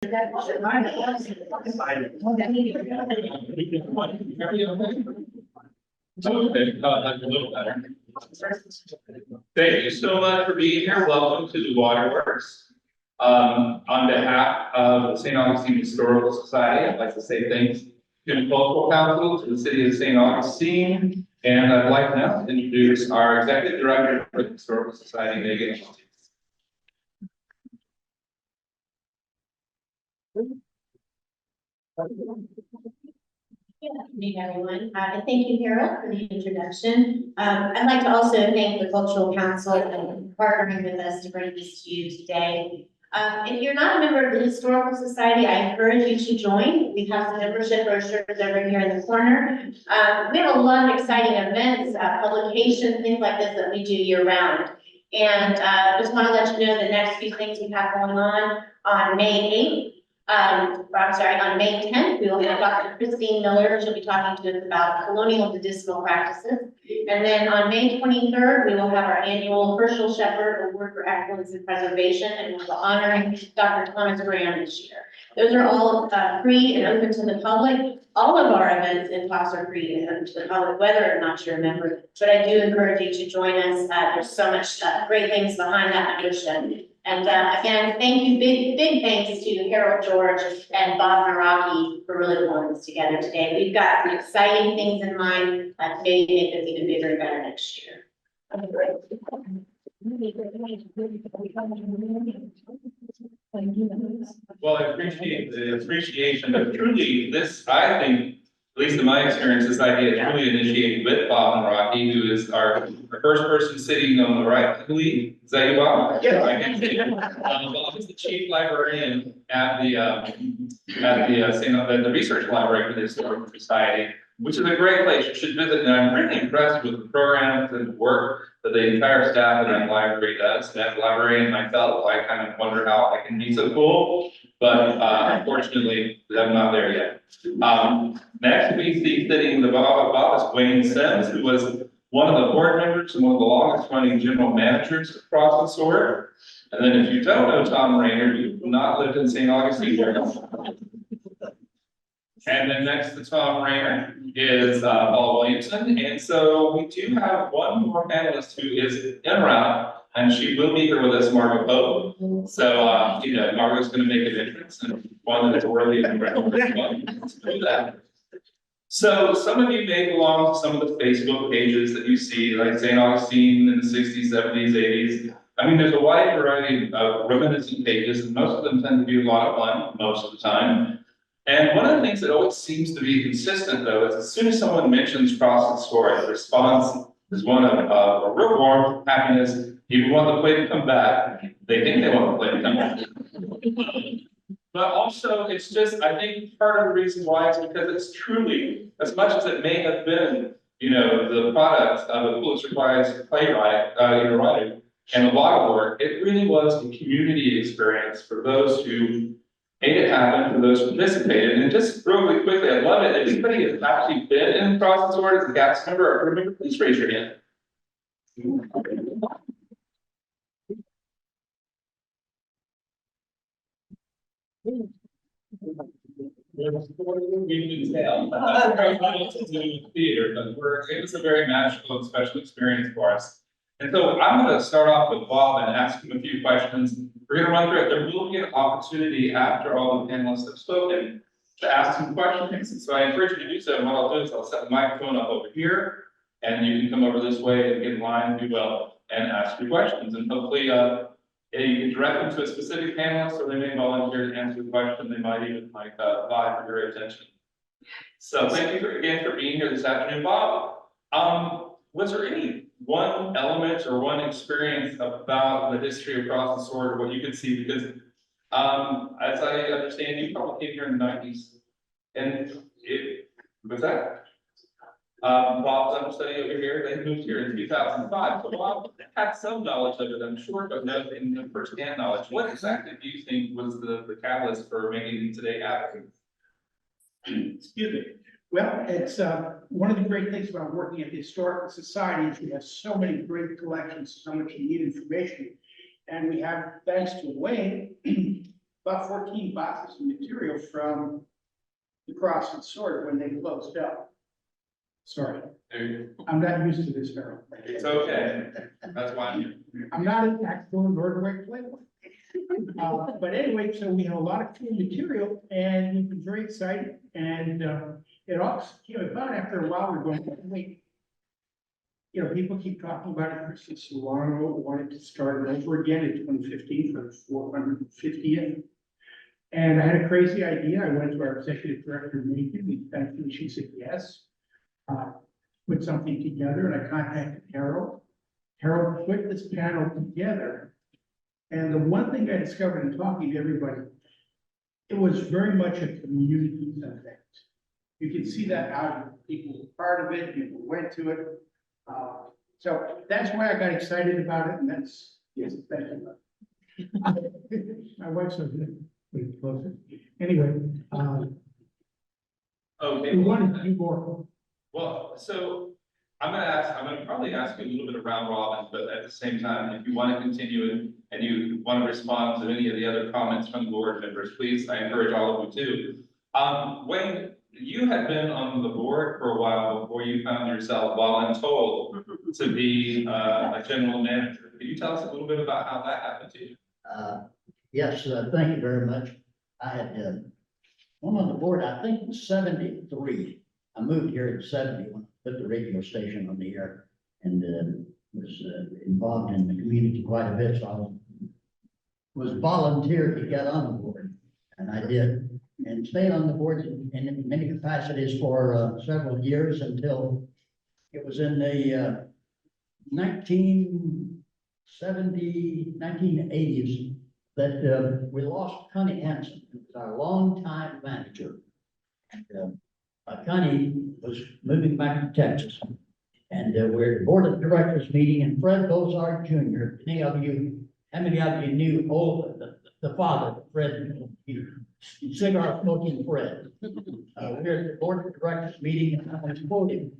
Okay, that's a little better. Thank you so much for being here. Welcome to the Waterworks. On behalf of the St. Augustine Historical Society, I'd like to say thanks to the Cultural Council, to the City of St. Augustine, and I'd like now to introduce our Executive Director for the Historical Society, Megan. Good afternoon, everyone. And thank you, Harold, for the introduction. I'd like to also thank the Cultural Council and partnering with us to bring this to you today. If you're not a member of the Historical Society, I encourage you to join. We have some membership brochures over here in the corner. We have a lot of exciting events, publications, things like this that we do year round. And just want to let you know the next few things we have going on May 8th. On May 10th, we will have Dr. Christine Miller. She'll be talking to us about colonial medicinal practices. And then on May 23rd, we will have our annual Herschel Shepherd Award for Excellence in Preservation, and we'll be honoring Dr. Thomas Graham this year. Those are all free and open to the public. All of our events and talks are free and open to the public, whether or not you're a member. But I do encourage you to join us. There's so much great things behind that membership. And again, thank you, big thanks to Harold George and Bob Naraki for really pulling this together today. We've got some exciting things in mind to maybe make this even bigger and better next year. Well, I appreciate the appreciation, but truly, this, I think, at least in my experience, this idea is really initiated with Bob and Rocky, who is our first person sitting on the right. Lee, is that you, Bob? Yeah. Bob is the chief librarian at the research library for the Historical Society, which is a great place. You should visit. And I'm really impressed with the programs and the work that the entire staff at the library does. And as a librarian myself, I kind of wonder how I can be so cool. But unfortunately, I'm not there yet. Next, we see sitting in the Bob is Wayne Sims, who was one of the board members and one of the longest running general managers across the SOAR. And then if you don't know Tom Rayner, you've not lived in St. Augustine. And then next to Tom Rayner is Paul Williamson. And so we do have one more panelist who is en route. And she will be here with us, Margot Pope. So, Margot's going to make an entrance and one that's worthy of that. So some of you may belong to some of the Facebook pages that you see, like St. Augustine in the 60s, 70s, 80s. I mean, there's a wide variety of reminiscent pages, and most of them tend to be a lot of fun most of the time. And one of the things that always seems to be consistent, though, is as soon as someone mentions Cross the SOAR, the response is one of a real warmth, happiness. People want the play to come back. They think they want the play to come back. But also, it's just, I think part of the reason why is because it's truly, as much as it may have been, the product of a Pulitzer Prize playwright, writer, and a lot of work, it really was a community experience for those who made it happen, for those who participated. And just really quickly, I love it. If anybody has actually been in Cross the SOAR as a cast member or crew member, please raise your hand. We can tell. Theater, but it was a very magical and special experience for us. And so I'm going to start off with Bob and ask him a few questions. We're going to run through it. There will be an opportunity after all the panelists have spoken to ask some questions. And so I encourage you to do so. And what I'll do is I'll set the microphone up over here, and you can come over this way and get in line, if you will, and ask your questions. And hopefully, you can direct them to a specific panelist, or they may volunteer to answer the question. They might even vie for your attention. So thank you again for being here this afternoon, Bob. Was there any one element or one experience about the history of Cross the SOAR, what you could see? Because as I understand, you probably came here in the 90s, and it was that. Bob's understudy over here, they moved here in 2005. So Bob had some knowledge of it, I'm sure, but no in first-hand knowledge. What exactly do you think was the catalyst for making today happen? Excuse me. Well, it's one of the great things about working at the Historical Society is we have so many great collections, so much unique information. And we have, thanks to Wayne, about 14 boxes of material from the Cross and Sword when they closed up. Sorry, I'm not used to this, Harold. It's okay, that's why I'm here. I'm not an actual nor do I play one. But anyway, so we have a lot of cool material and we've been very excited and, it also came about after a while, we're going, wait. You know, people keep talking about it, Kristen Solano wanted to start it over again in 2015 for the 450th. And I had a crazy idea. I went to our executive director meeting, and thankfully she said yes. Put something together and I contacted Harold. Harold put this panel together. And the one thing I discovered in talking to everybody, it was very much a community event. You can see that out, people were part of it, people went to it. So that's why I got excited about it, and that's, yes, thank you. My wife's so good, wait, closer. Anyway, Okay. we wanted to do more. Well, so I'm gonna probably ask you a little bit of round robin, but at the same time, if you want to continue and you want to respond to any of the other comments from the board members, please, I encourage all of you to. Wayne, you had been on the board for a while before you found yourself voluntold to be a general manager. Can you tell us a little bit about how that happened to you? Yes, thank you very much. I had, I'm on the board, I think in 73. I moved here in 70 when I put the radio station on the air and was involved in the community quite a bit. So I was volunteered to get on the board and I did. And stayed on the board in many capacities for several years until it was in the 1980s that we lost Connie Hansen, who was our longtime manager. And Connie was moving back to Texas. And we're at the board of directors meeting and Fred Bozard Jr. How many of you knew the father, Fred, cigar smoking Fred? We're at the board of directors meeting and I was quoting.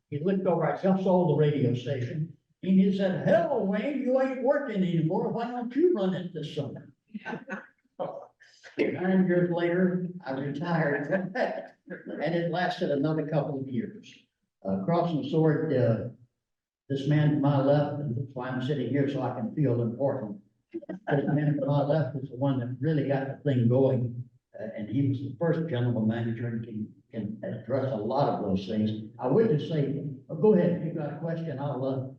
He looked over, I just sold the radio station. And he said, "Hell, Wayne, you ain't working anymore. Why don't you run it this summer?" 9 years later, I retired. And it lasted another couple of years. Cross and Sword, this man to my left, and that's why I'm sitting here so I can feel important. This man to my left is the one that really got the thing going. And he was the first general manager and can address a lot of those things. I would just say, go ahead, if you got a question, I'll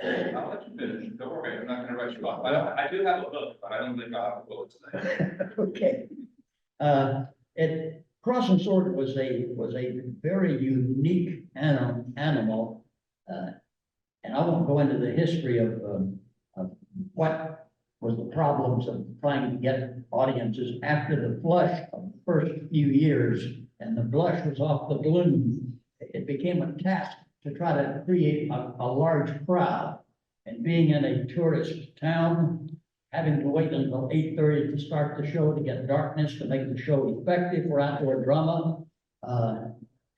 let you finish. Don't worry, I'm not gonna rush you off. I do have a book, but I don't think I'll have a bullet today. Okay. Cross and Sword was a very unique animal. And I won't go into the history of what was the problems of trying to get audiences after the flush of the first few years, and the blush was off the balloon. It became a task to try to create a large crowd. And being in a tourist town, having to wait until 8:30 to start the show to get darkness to make the show effective for outdoor drama.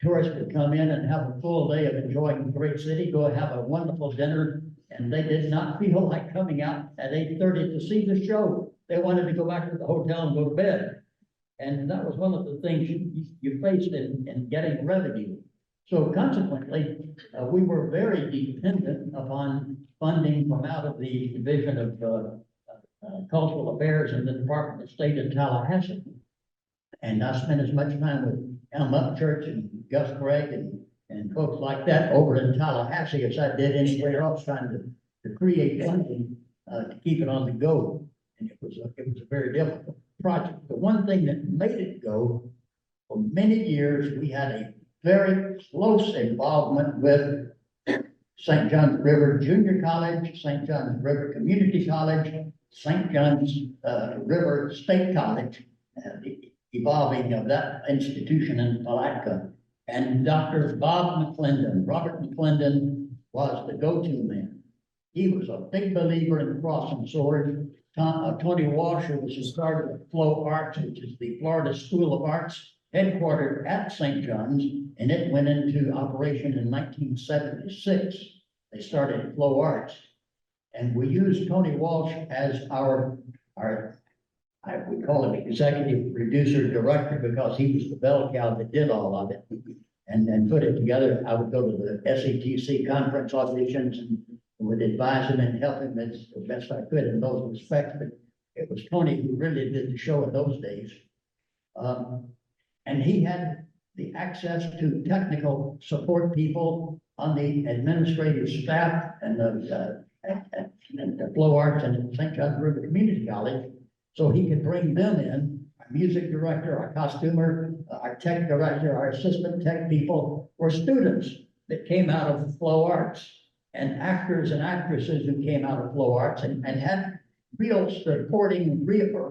Tourists would come in and have a full day of enjoying the great city, go have a wonderful dinner, and they did not feel like coming out at 8:30 to see the show. They wanted to go back to the hotel and go to bed. And that was one of the things you faced in getting revenue. So consequently, we were very dependent upon funding from out of the Division of Cultural Affairs in the Department of State in Tallahassee. And I spent as much time with Elm Upchurch and Gus Gregg and folks like that over in Tallahassee as I did anywhere else, trying to create funding to keep it on the go. And it was a very difficult project. The one thing that made it go, for many years, we had a very close involvement with St. John's River Junior College, St. John's River Community College, St. John's River State College, evolving of that institution in Palatka. And Dr. Bob McClendon, Robert McClendon, was the go-to man. He was a big believer in Cross and Sword. Tony Washer was the start of Flow Arts, which is the Florida School of Arts, headquartered at St. John's, and it went into operation in 1976. They started Flow Arts. And we used Tony Walsh as our we call him executive producer director because he was the bell cow that did all of it. And then put it together. I would go to the SETC conference auditions and would advise him and help him as best I could in those respects. But it was Tony who really did the show in those days. And he had the access to technical support people on the administrative staff and the Flow Arts and St. John's River Community College. So he could bring them in, our music director, our costumer, our tech director, our assistant tech people, or students that came out of Flow Arts and actors and actresses who came out of Flow Arts and had real supporting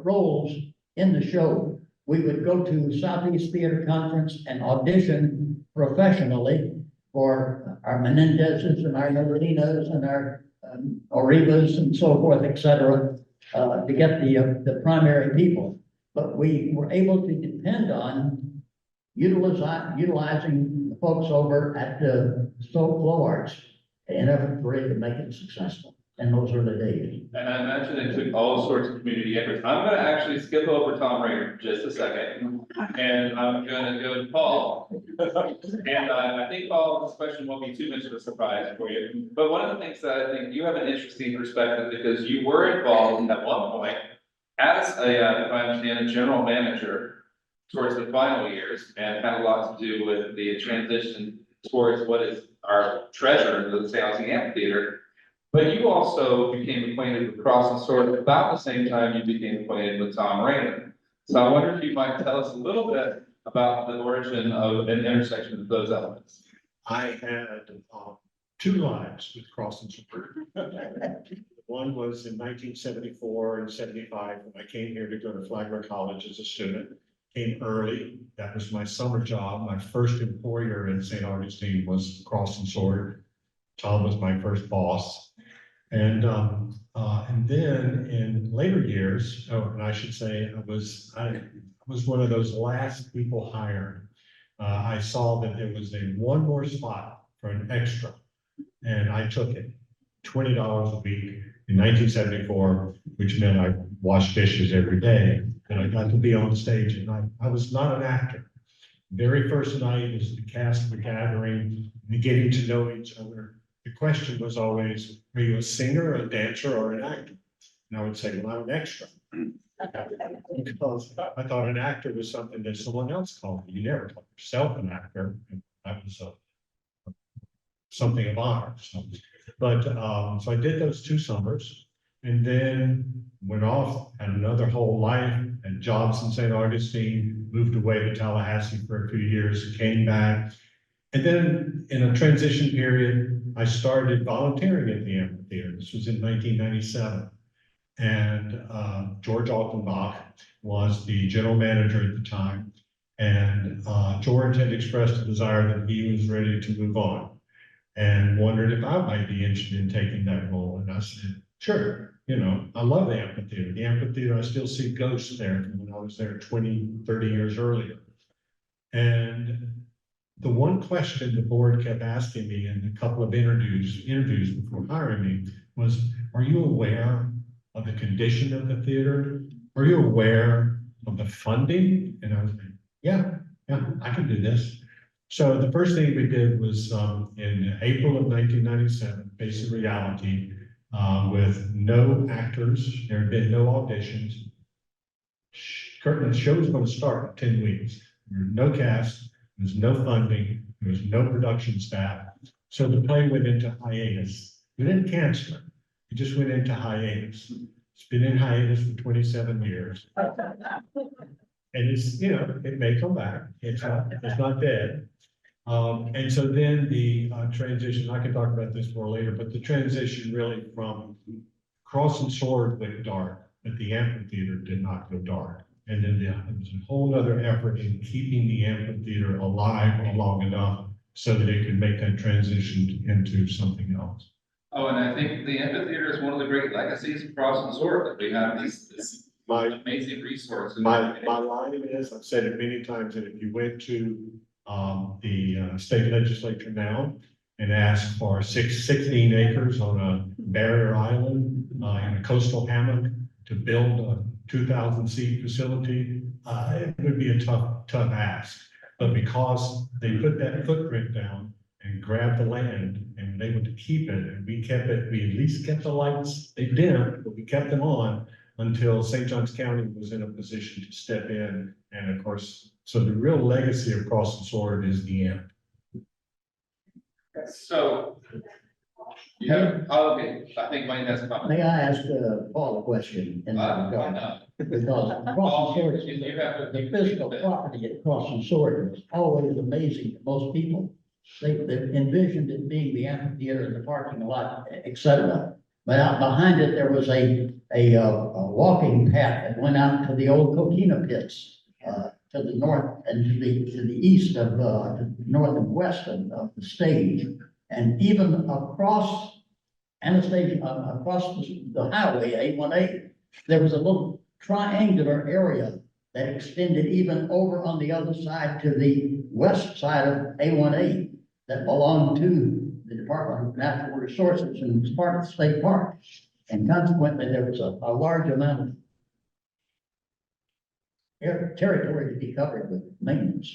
roles in the show. We would go to Southeast Theater Conference and audition professionally for our Menendezes and our Norinas and our Orivas and so forth, et cetera, to get the primary people. But we were able to depend on utilizing the folks over at the Flow Arts in effort for it to make it successful. And those are the days. And I imagine it took all sorts of community efforts. I'm gonna actually skip over Tom Rayner just a second. And I'm gonna go to Paul. And I think Paul, this question won't be too much of a surprise for you. But one of the things that I think you have an interesting perspective because you were involved at one point as a, if I understand, a general manager towards the final years and had a lot to do with the transition towards what is our treasure of the St. Augustine Amphitheater. But you also became acquainted with Cross and Sword about the same time you became acquainted with Tom Rayner. So I wonder if you might tell us a little bit about the origin of an intersection of those elements. I had two lives with Cross and Sword. One was in 1974 and 75 when I came here to go to Flagler College as a student. Came early. That was my summer job. My first employer in St. Augustine was Cross and Sword. Tom was my first boss. And then in later years, and I should say, I was one of those last people hired. I saw that there was one more spot for an extra, and I took it, $20 a week in 1974, which meant I washed dishes every day, and I got to be on stage at night. I was not an actor. Very first night is the cast were gathering, and getting to know each other. The question was always, are you a singer, a dancer, or an actor? And I would say, well, I'm an extra. Because I thought an actor was something that someone else called me. You never call yourself an actor. And that was something of ours. But so I did those 2 summers and then went off, had another whole life, had jobs in St. Augustine, moved away to Tallahassee for a few years, came back. And then in a transition period, I started volunteering at the amphitheater. This was in 1997. And George Altenbach was the general manager at the time. And George had expressed a desire that he was ready to move on and wondered if I might be interested in taking that role. And I said, sure, I love the amphitheater. The amphitheater, I still see ghosts there from when I was there 20, 30 years earlier. And the one question the board kept asking me in a couple of interviews before hiring me was, are you aware of the condition of the theater? Are you aware of the funding? And I was like, yeah, I can do this. So the first thing we did was in April of 1997, face the reality with no actors. There had been no auditions. The show was going to start in 10 weeks. There was no cast. There's no funding, there was no production staff. So the play went into hiatus. We didn't cancel it, it just went into hiatus. It's been in hiatus for 27 years. And it's, it may come back, it's not dead. And so then the transition, I can talk about this more later, but the transition really from Cross and Sword went dark, but the amphitheater did not go dark. And then there was a whole other effort in keeping the amphitheater alive long enough so that it could make that transition into something else. Oh, and I think the amphitheater is one of the great legacies of Cross and Sword, that we have this amazing resource. My line is, I've said it many times, that if you went to the state legislature now and asked for 16 acres on a barrier island in a coastal hammock to build 2,000-seat facility, it would be a tough ask. But because they put that footprint down and grabbed the land and were able to keep it, and we kept it, we at least kept the lights, they dimmed, but we kept them on until St. Johns County was in a position to step in. And of course, so the real legacy of Cross and Sword is the AMP. So. Yeah, okay, I think Wayne has a comment. May I ask Paul a question in that Why regard? not? Because Paul, Cross and Sword, you have to. the physical property at Cross and Sword was always amazing to most people. They envisioned it being the amphitheater and the parking lot, et cetera. But out behind it, there was a walking path that went out to the old coquina pits, to the north and to the east of, north and west of the stage. And even across Anastasia, across the highway, A1A, there was a little triangular area that extended even over on the other side to the west side of A1A that belonged to the Department of Natural Resources and was part of the state park. And consequently, there was a large amount of territory to be covered with maintenance.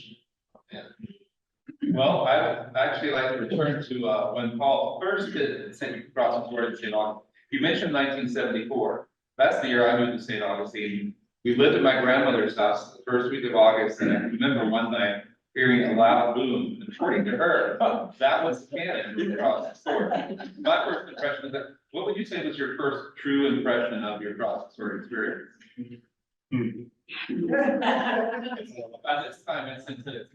Well, I would actually like to return to, when Paul first did St. Cross and Sword in St. Augustine. You mentioned 1974. That's the year I moved to St. Augustine. We lived at my grandmother's house the first week of August, and I remember one night hearing a loud boom, and according to her, that was cannon Cross and Sword. My first impression is that, what would you say was your first true impression of your Cross and Sword experience? By this time, it's into.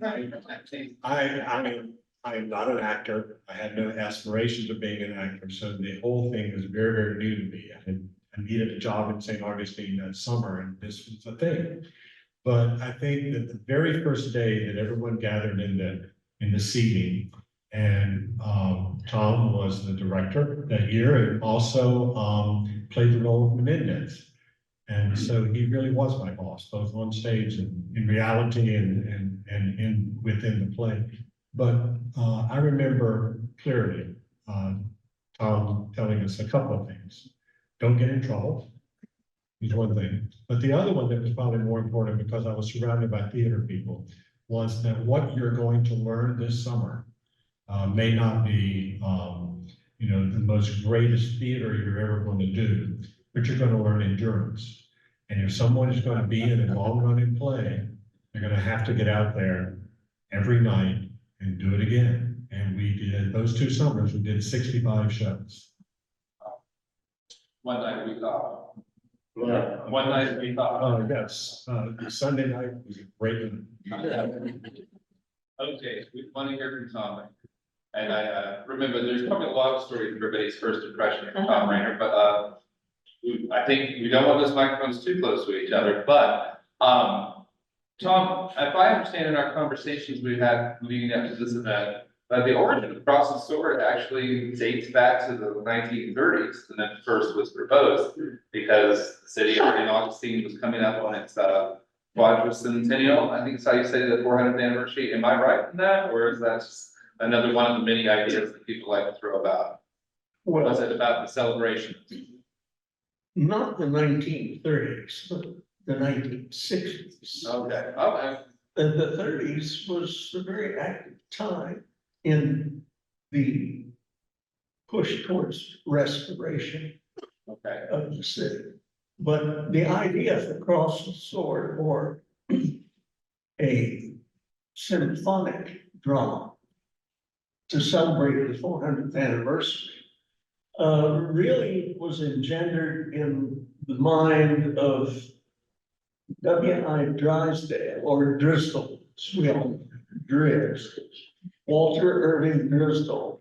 I'm not an actor. I had no aspirations of being an actor, so the whole thing was very, very new to me. I needed a job in St. Augustine that summer, and this was the thing. But I think that the very first day that everyone gathered in the seating, and Tom was the director that year, and also played the role of Menendez. And so he really was my boss, both on stage and in reality and within the play. But I remember clearly Tom telling us a couple of things. Don't get in trouble is one thing. But the other one that was probably more important, because I was surrounded by theater people, was that what you're going to learn this summer may not be the most greatest theater you're ever going to do, but you're going to learn endurance. And if someone is going to be in a long running play, they're going to have to get out there every night and do it again. And we did, those 2 summers, we did 65 shows. One night we thought. One night we thought. Oh, yes, Sunday night was a great one. Okay, we want to hear from Tom. And I remember there's probably a lot of stories of everybody's first impression of Tom Rayner, but I think we don't want those microphones too close to each other, but Tom, if I understand in our conversations we've had leading up to this event, the origin of Cross and Sword actually dates back to the 1930s, and then first was proposed because the city of St. Augustine was coming up on its quadricentennial. I think it's how you say the 400th anniversary. Am I right in that, or is that just another one of the many ideas that people like to throw about? What was it about the celebration? Not the 1930s, but the 1960s. Okay, And the 30s was a very active time in the push towards restoration okay. of the city. But the idea of the Cross and Sword, or a symphonic drama to celebrate the 400th anniversary, really was engendered in the mind of W.I. Drysdale, or Driscoll, Walter Irving Driscoll.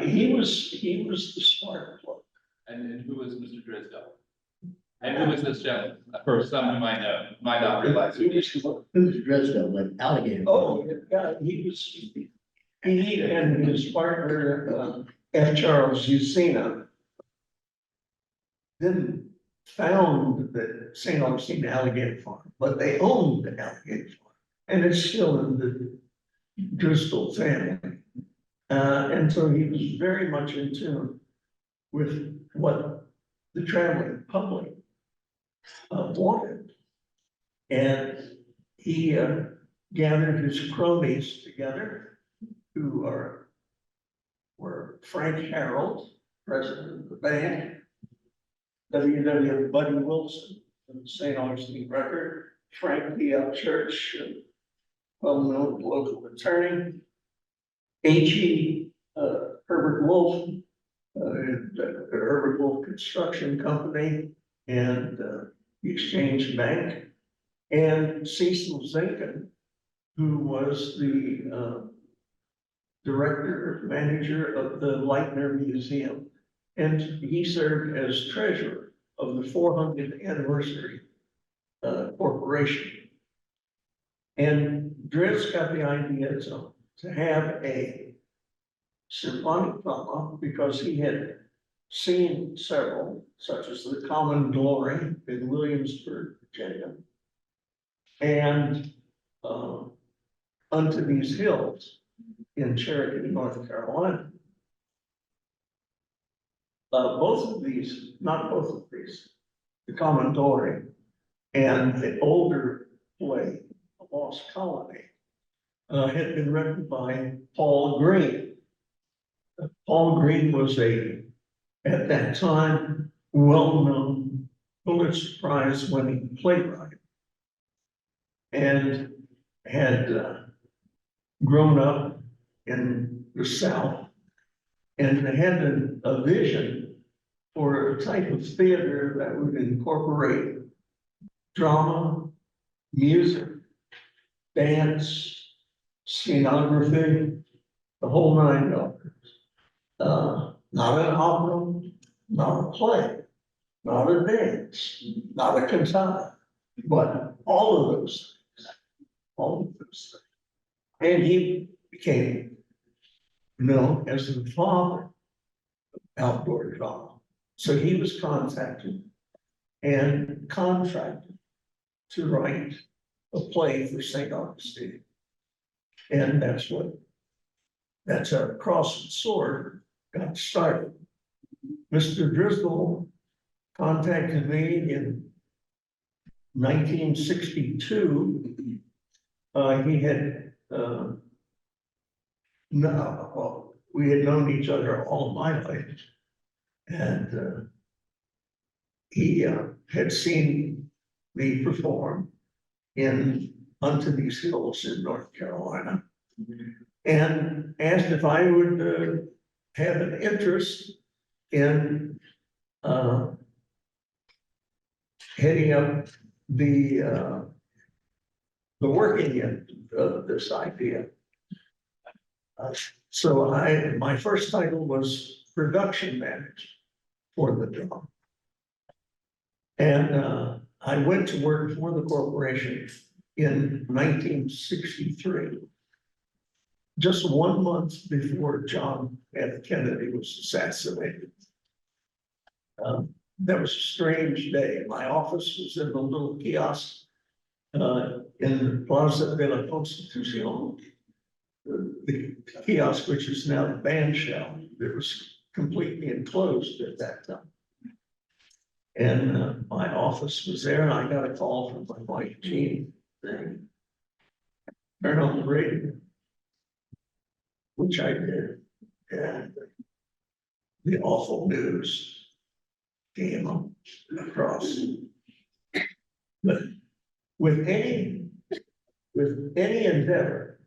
He was the spark plug. And who was Mr. Driscoll? And who was this gentleman? For some who might know, might not realize who he is. Who's Driscoll, like alligator? Oh, yeah, he and his partner, F. Charles Usina, then found the St. Augustine Alligator Farm, but they owned the Alligator Farm, and it's still in the Driscoll family. And so he was very much in tune with what the traveling public wanted. And he gathered his cronies together, who were Frank Harold, president of the band, W.W. Buddy Wilson from the St. Augustine Record, Frank P. Church, well-known local attorney, H.E. Herbert Wolf, the Herbert Wolf Construction Company, and the Exchange Bank, and Cecil Zinkin, who was the director, manager of the Leitner Museum. And he served as treasurer of the 400th anniversary corporation. And Drizzt got the idea to have a symphonic drama because he had seen several, such as the Common Glory in Williamsburg, Virginia, and Unto These Hills in Cherokee, North Carolina. Both of these, not both of these, the Common Glory and the older play, The Lost Colony, had been written by Paul Green. Paul Green was at that time, well-known Pulitzer Prize winning playwright, and had grown up in the South and had a vision for a type of theater that would incorporate drama, music, dance, scenography, the whole 9 yards. Not an opera, not a play, not a dance, not a cantata, but all of those things, all of those things. And he became known as the father of outdoor drama. So he was contacted and contracted to write a play for St. Augustine. And that's how Cross and Sword got started. Mr. Driscoll contacted me in 1962. He had we had known each other all my life, and he had seen me perform in Unto These Hills in North Carolina, and asked if I would have an interest in heading up the working end of this idea. So my first title was production manager for the drama. And I went to work for the corporation in 1963, just 1 month before John F. Kennedy was assassinated. That was a strange day. My office was in the little kiosk in Plaza de la Constitución, the kiosk, which is now the band shell. It was completely enclosed at that time. And my office was there, and I got a call from my wife, Jean, saying, turn on the radio, which I did. And the awful news came across. But with any endeavor,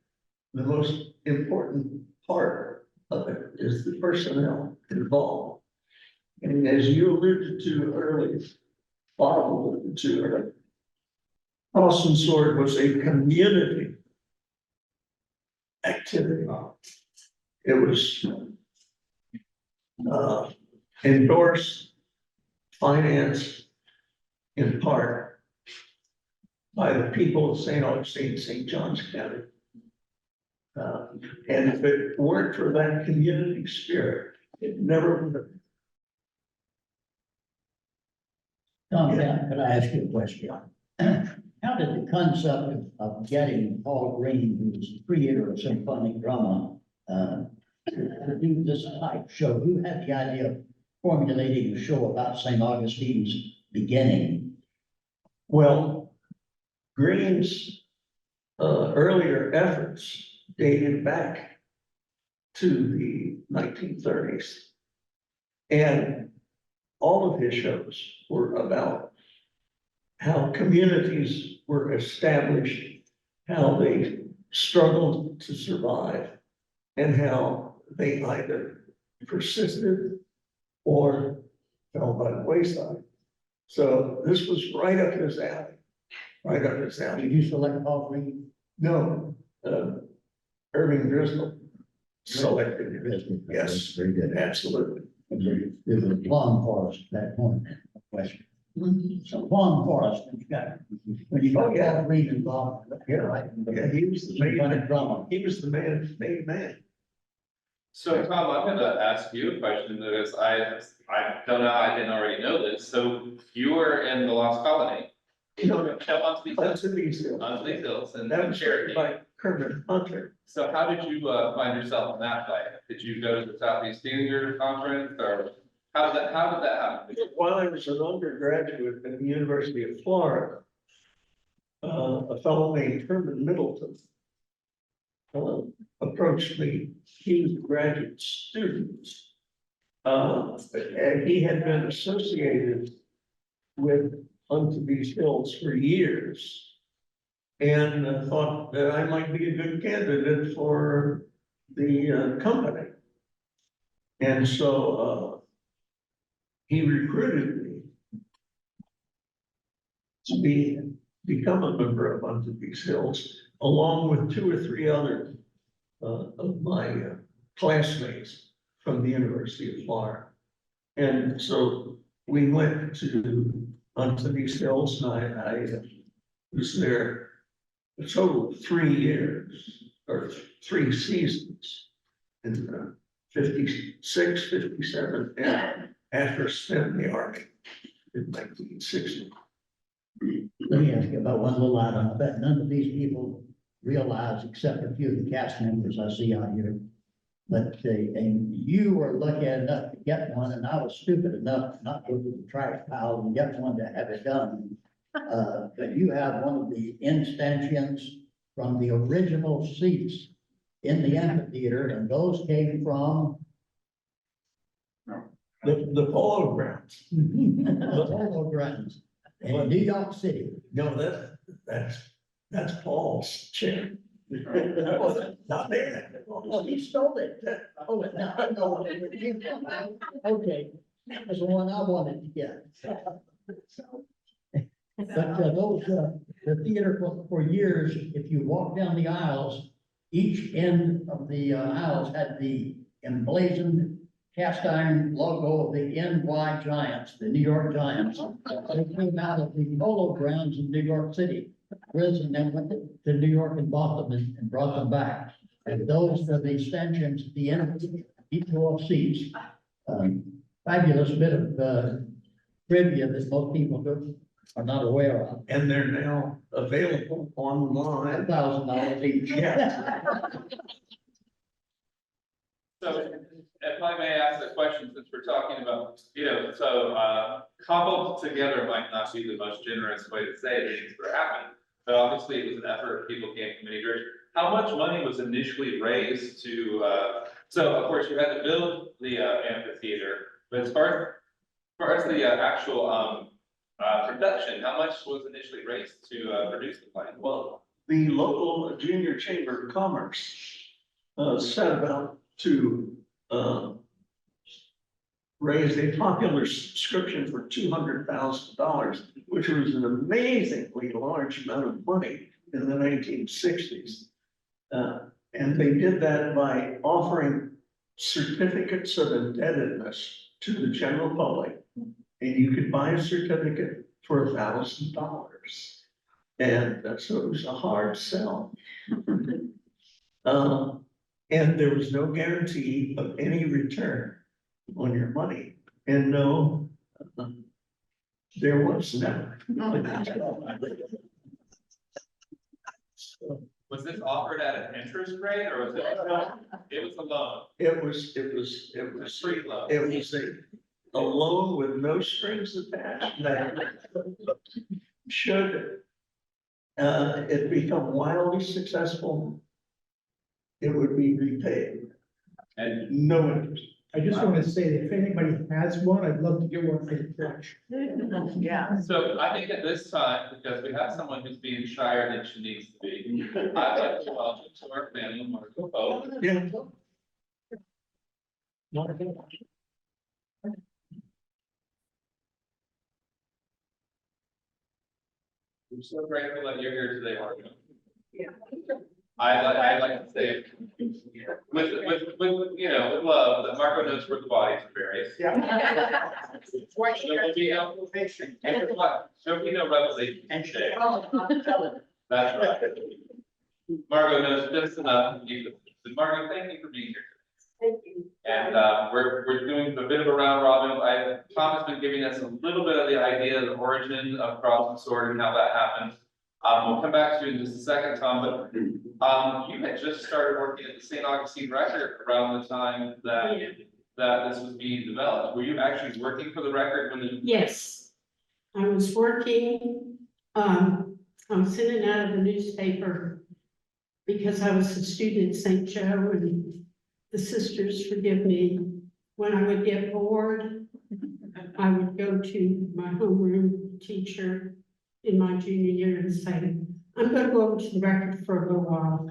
the most important part of it is the personnel involved. And as you alluded to earlier, Bob alluded to earlier, Cross and Sword was a community activity. It was endorsed, financed in part by the people of St. Augustine, St. Johns County. And if it weren't for that community spirit, it never would have. Tom, can I ask you a question? How did the concept of getting Paul Green, who's the creator of symphonic drama, to do this type show? Who had the idea of formulating a show about St. Augustine's beginning Well, Green's earlier efforts dated back to the 1930s. And all of his shows were about how communities were established, how they struggled to survive, and how they either persisted or fell by the wayside. So this was right up his alley, right up his alley. Did you select Paul Green? No, Irving Driscoll selected him. Yes, Very good. absolutely. It was a plum forest at that point, question. So plum forest, when you got Paul Green involved, here, right? Yeah, he was the main, drama. he was the main man. So Tom, I'm gonna ask you a question because I don't know, I didn't already know this. So you were in the Lost Colony. No, On these hills, Hudson Beach Hill. on these hills and That was Cherokee. by Kermit Hunter. So how did you find yourself in that play? Did you go to the Southeast Senior Conference or how did that happen? While I was an undergraduate at the University of Florida, a fellow named Herman Middleton approached me. He was a graduate student. And he had been associated with Unto These Hills for years. And thought that I might be a good candidate for the company. And so he recruited me to become a member of Unto These Hills, along with 2 or 3 other of my classmates from the University of Florida. And so we went to Unto These Hills, and I was there a total of 3 years, or 3 seasons, in 56, 57, and after spent in the Army in 1960. Let me ask you about one little item. I bet none of these people realize, except a few of the cast members I see out here. But and you were lucky enough to get one, and I was stupid enough not to go to the trash pile and get one to have it done. But you have one of the instantions from the original seats in the amphitheater, and those came from The Polo Grounds. the Polo Grounds in New York City. No, that's Paul's chair. Not there. Oh, he stole it. Oh, no. Okay, that was the one I wanted to get. But the theater for years, if you walk down the aisles, each end of the aisles had the emblazoned cast iron logo of the NY Giants, the New York Giants. They came out of the Polo Grounds in New York City. Risen then went to New York and bought them and brought them back. And those are the stanchions at the end of each row of seats. Fabulous bit of trivia that most people are not aware of. And they're now available online. $1,000 each. Yeah. So if I may ask a question, since we're talking about, so cobbled together might not be the most generous way to say things were happening. But obviously it was an effort, people came from many directions. How much money was initially raised to, so of course you had to build the amphitheater, but as far as the actual production, how much was initially raised to produce the play? Well, the local junior chamber of commerce set about to raise a popular subscription for $200,000, which was an amazingly large amount of money in the 1960s. And they did that by offering certificates of indebtedness to the general public. And you could buy a certificate for $1,000. And so it was a hard sell. And there was no guarantee of any return on your money. And no, there was never. Was this offered at an interest rate or was it was a loan? It was Free loan. It was a loan with no strings attached. That should it become wildly successful, it would be repaid. And No interest. I just want to say that if anybody has one, I'd love to get one for the flash. Yeah. so I think at this time, because we have someone who's being shyer than she needs to be, I'd like to welcome to our panel, Marco Pope. Yeah. I'm so grateful that you're here today, Marco. Yeah. I like to say, with, you know, with love, that Marco knows where the bodies are buried. There'll be no, there'll be no revelation today. That's right. Margo knows just enough. Margo, thank you for being here. Thank you. And we're doing a bit of a round robin. Tom has been giving us a little bit of the idea of the origin of Cross and Sword and how that happened. We'll come back to you in just a second, Tom, but you had just started working at the St. Augustine Record around the time that this was being developed. Were you actually working for the Record when the? Yes, I was working, I was in and out of the newspaper because I was a student at St. Joe, and the sisters, forgive me, when I would get bored, I would go to my homeroom teacher in my junior year and say, I'm gonna go over to the Record for a little while.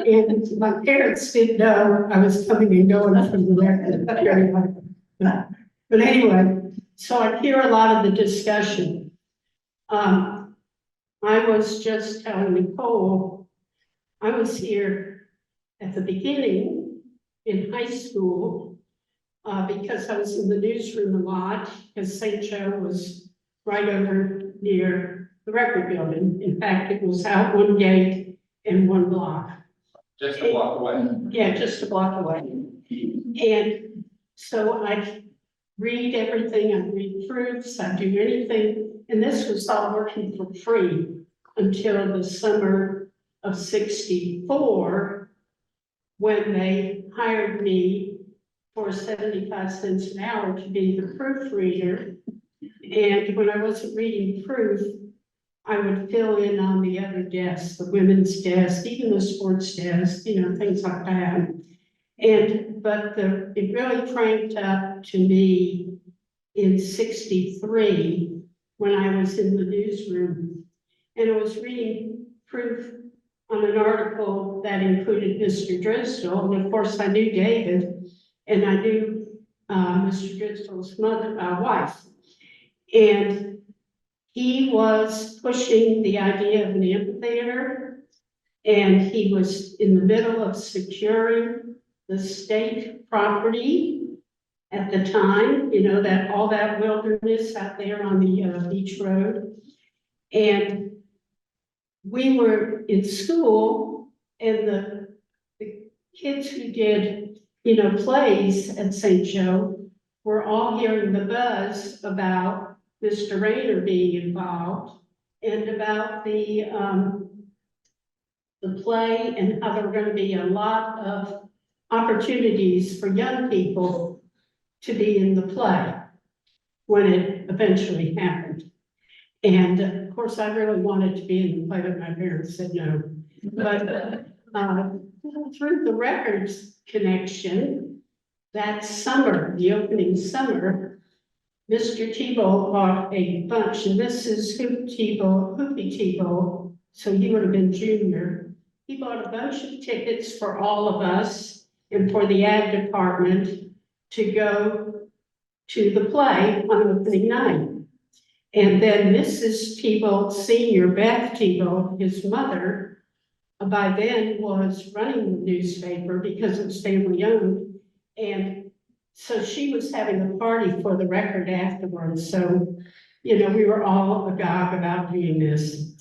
And my parents didn't know I was coming and going from the Record very much. But anyway, so I hear a lot of the discussion. I was just telling Nicole, I was here at the beginning in high school because I was in the newsroom a lot, because St. Joe was right over near the Record building. In fact, it was out one gate and one block. Just a block away. Yeah, just a block away. And so I read everything, I read proofs, I do anything, and this was all working for free until the summer of '64, when they hired me for 75 cents an hour to be the proofreader. And when I wasn't reading proof, I would fill in on the other desks, the women's desk, even the sports desk, you know, things like that. But it really cranked up to me in '63 when I was in the newsroom. And I was reading proof on an article that included Mr. Driscoll. And of course, I knew David, and I knew Mr. Driscoll's wife. And he was pushing the idea of an amphitheater, and he was in the middle of securing the state property at the time, you know, that all that wilderness out there on the beach road. And we were in school, and the kids who did, you know, plays at St. Joe were all hearing the buzz about Mr. Rayner being involved and about the play, and how there were going to be a lot of opportunities for young people to be in the play when it eventually happened. And of course, I really wanted to be in the play, but my parents said no. But through the Records connection, that summer, the opening summer, Mr. Tebow bought a bunch, and this is Hoopy Tebow, so he would have been junior. He bought a bunch of tickets for all of us and for the ad department to go to the play on opening night. And then Mrs. Tebow, Senior, Beth Tebow, his mother, by then was running the newspaper because it was family owned. And so she was having a party for the Record afterwards. So, you know, we were all agog about doing this.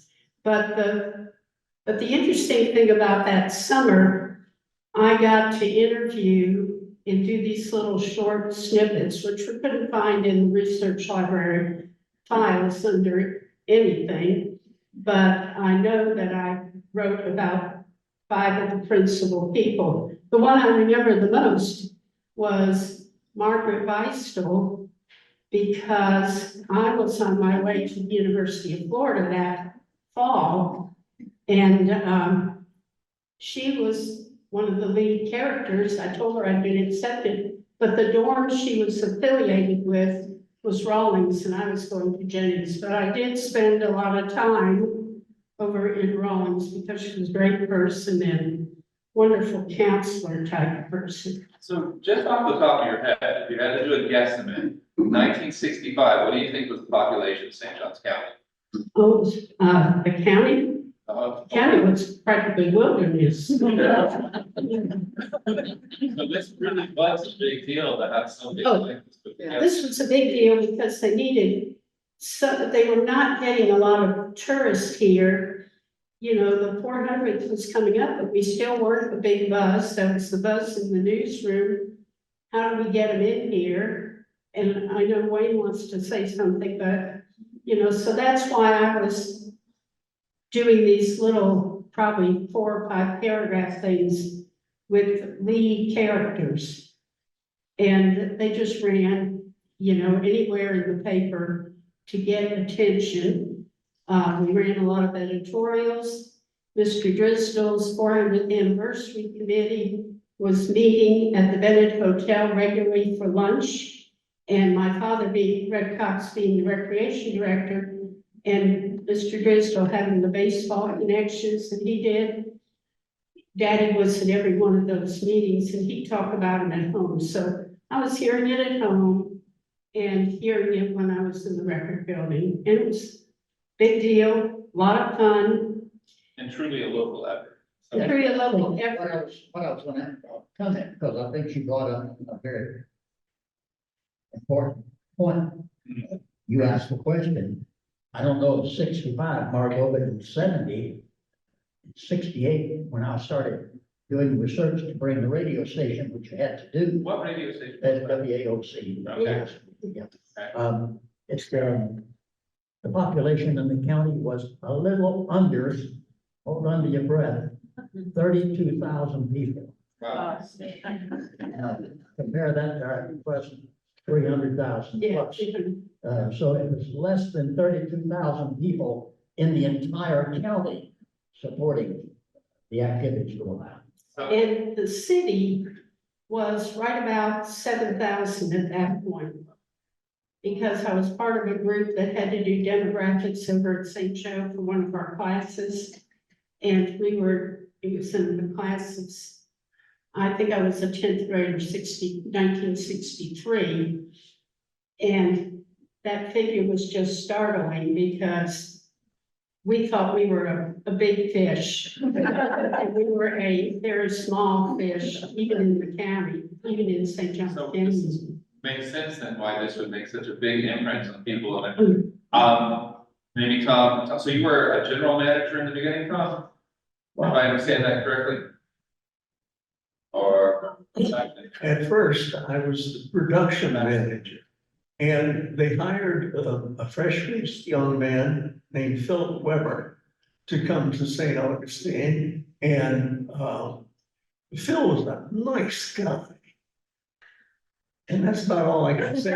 But the interesting thing about that summer, I got to interview and do these little short snippets, which we couldn't find in the research library files under anything. But I know that I wrote about 5 of the principal people. The one I remember the most was Margaret Weistel, because I was on my way to the University of Florida that fall. And, she was one of the lead characters. I told her I'd been accepted, but the dorm she was affiliated with was Rawlings, and I was going to Jennings. But I did spend a lot of time over in Rawlings because she was a great person and wonderful counselor type person. So just off the top of your head, if you had to do a guesstimate, 1965, what do you think was the population of St. Johns County? Oh, the county was practically wilderness. So this really was a big deal to have so big. Oh, like this put together. This was a big deal because they needed, so they were not getting a lot of tourists here. You know, the 400th was coming up, but we still weren't the big buzz. That was the buzz in the newsroom. How do we get them in here? And I know Wayne wants to say something, but, you know, so that's why I was doing these little, probably 4 or 5 paragraph things with lead characters. And they just ran, you know, anywhere in the paper to get attention. We ran a lot of editorials. Mr. Driscoll's 400th anniversary committee was meeting at the Bennett Hotel regularly for lunch. And my father Red Cox being the recreation director, and Mr. Driscoll having the baseball connections that he did. Daddy was at every one of those meetings, and he talked about them at home. So I was hearing it at home and hearing it when I was in the record building. And it was a big deal, a lot of fun. And truly a local effort. So- Pretty local What effort. I was gonna comment, because I think she brought up a very important point. You asked the question. I don't know if 65, Margot, but in 68, when I started doing research to bring the radio station, which you had to do, What radio station? at WAOC. Okay. Yeah. Okay. It's the population in the county was a little under, hold on to your breath, 32,000 people. Wow. Compare that to our present 300,000 Yeah. plus. So it was less than 32,000 people in the entire county supporting the activities going on. So, And the city was right about 7,000 at that point. Because I was part of a group that had to do demographics over at St. Joe for one of our classes. And it was in the classes, I think I was a 10th grader, 1963. And that figure was just startling because we thought we were a big fish. And we were a very small fish, even in the county, even in St. Johns So County. makes sense then why this would make such a big imprint on people. And, maybe Tom, so you were a general manager in the beginning, Tom? If I understand that correctly? Or? At first, I was the production manager. And they hired a fresh-faced young man named Philip Weber to come to St. Augustine. And Phil was a nice guy. And that's about all I can say.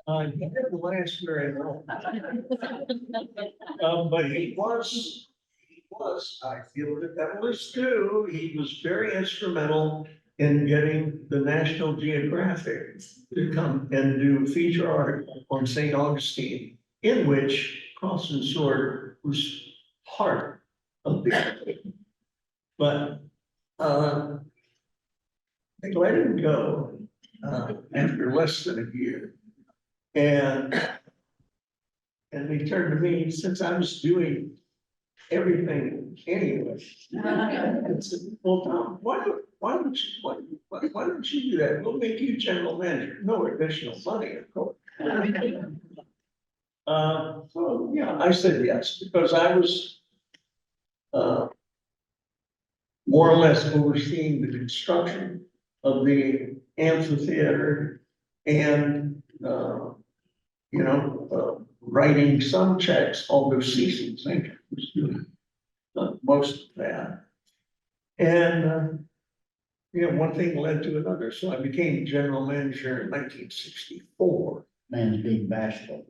He didn't last very long. But he was, I feel the devil is too, he was very instrumental in getting the National Geographic to come and do a feature article on St. Augustine, in which Cross and Sword was part of the article. But they let him go after less than a year. And they turned to me, since I was doing everything anyway. And said, well, Tom, why don't you do that? We'll make you general manager. No additional money, of course. So, yeah, I said yes, because I was more or less overseeing the construction of the amphitheater and, writing some checks, although Cecil Zinc was doing most of that. And one thing led to another, so I became general manager in 1964. Man's being bashful.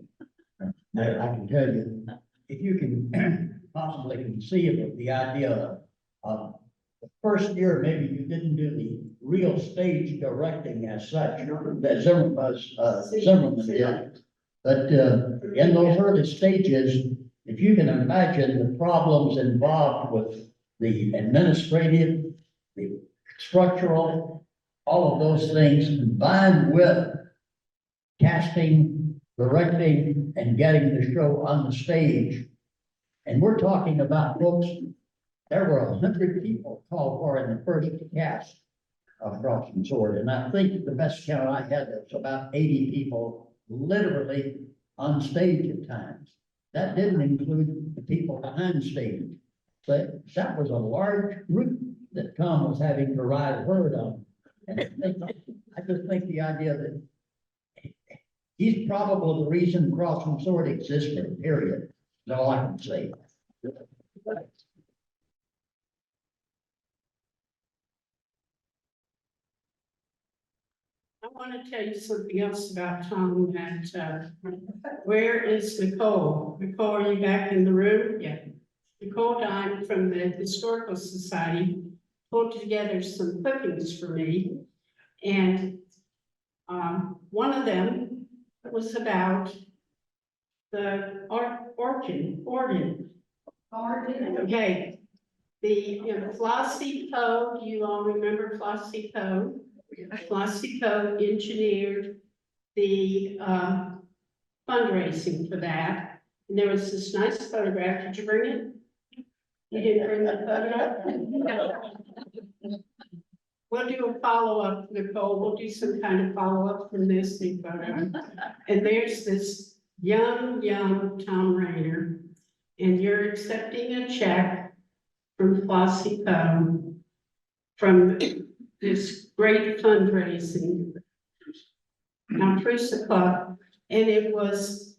I can tell you, if you can possibly conceive of the idea of the first year, maybe you didn't do the real stage directing as such, that Zimmerman did. But in those early stages, if you can imagine the problems involved with the administrative, the structural, all of those things combined with casting, directing, and getting the show on the stage. And we're talking about, folks, there were 100 people called for in the first cast of Cross and Sword. And I think the best count I had, there was about 80 people literally on stage at times. That didn't include the people behind stage. But that was a large group that Tom was having to ride herd on. And I just think the idea that he's probably the reason Cross and Sword existed, period. That's all I can say. I want to tell you something else about Tom, that, where is Nicole? Nicole, are you back in the room? Yeah. Nicole Dime from the Historical Society pulled together some clippings for me. And one of them was about the organ. Okay. Flossie Poe, do you all remember Flossie Poe? Flossie Poe engineered the fundraising for that. And there was this nice photograph. Did you bring it? You didn't bring the photograph? We'll do a follow-up, Nicole. We'll do some kind of follow-up from this new photo. And there's this young Tom Rayner, and you're accepting a check from Flossie Poe from this great fundraising, Altrusa Club, and it was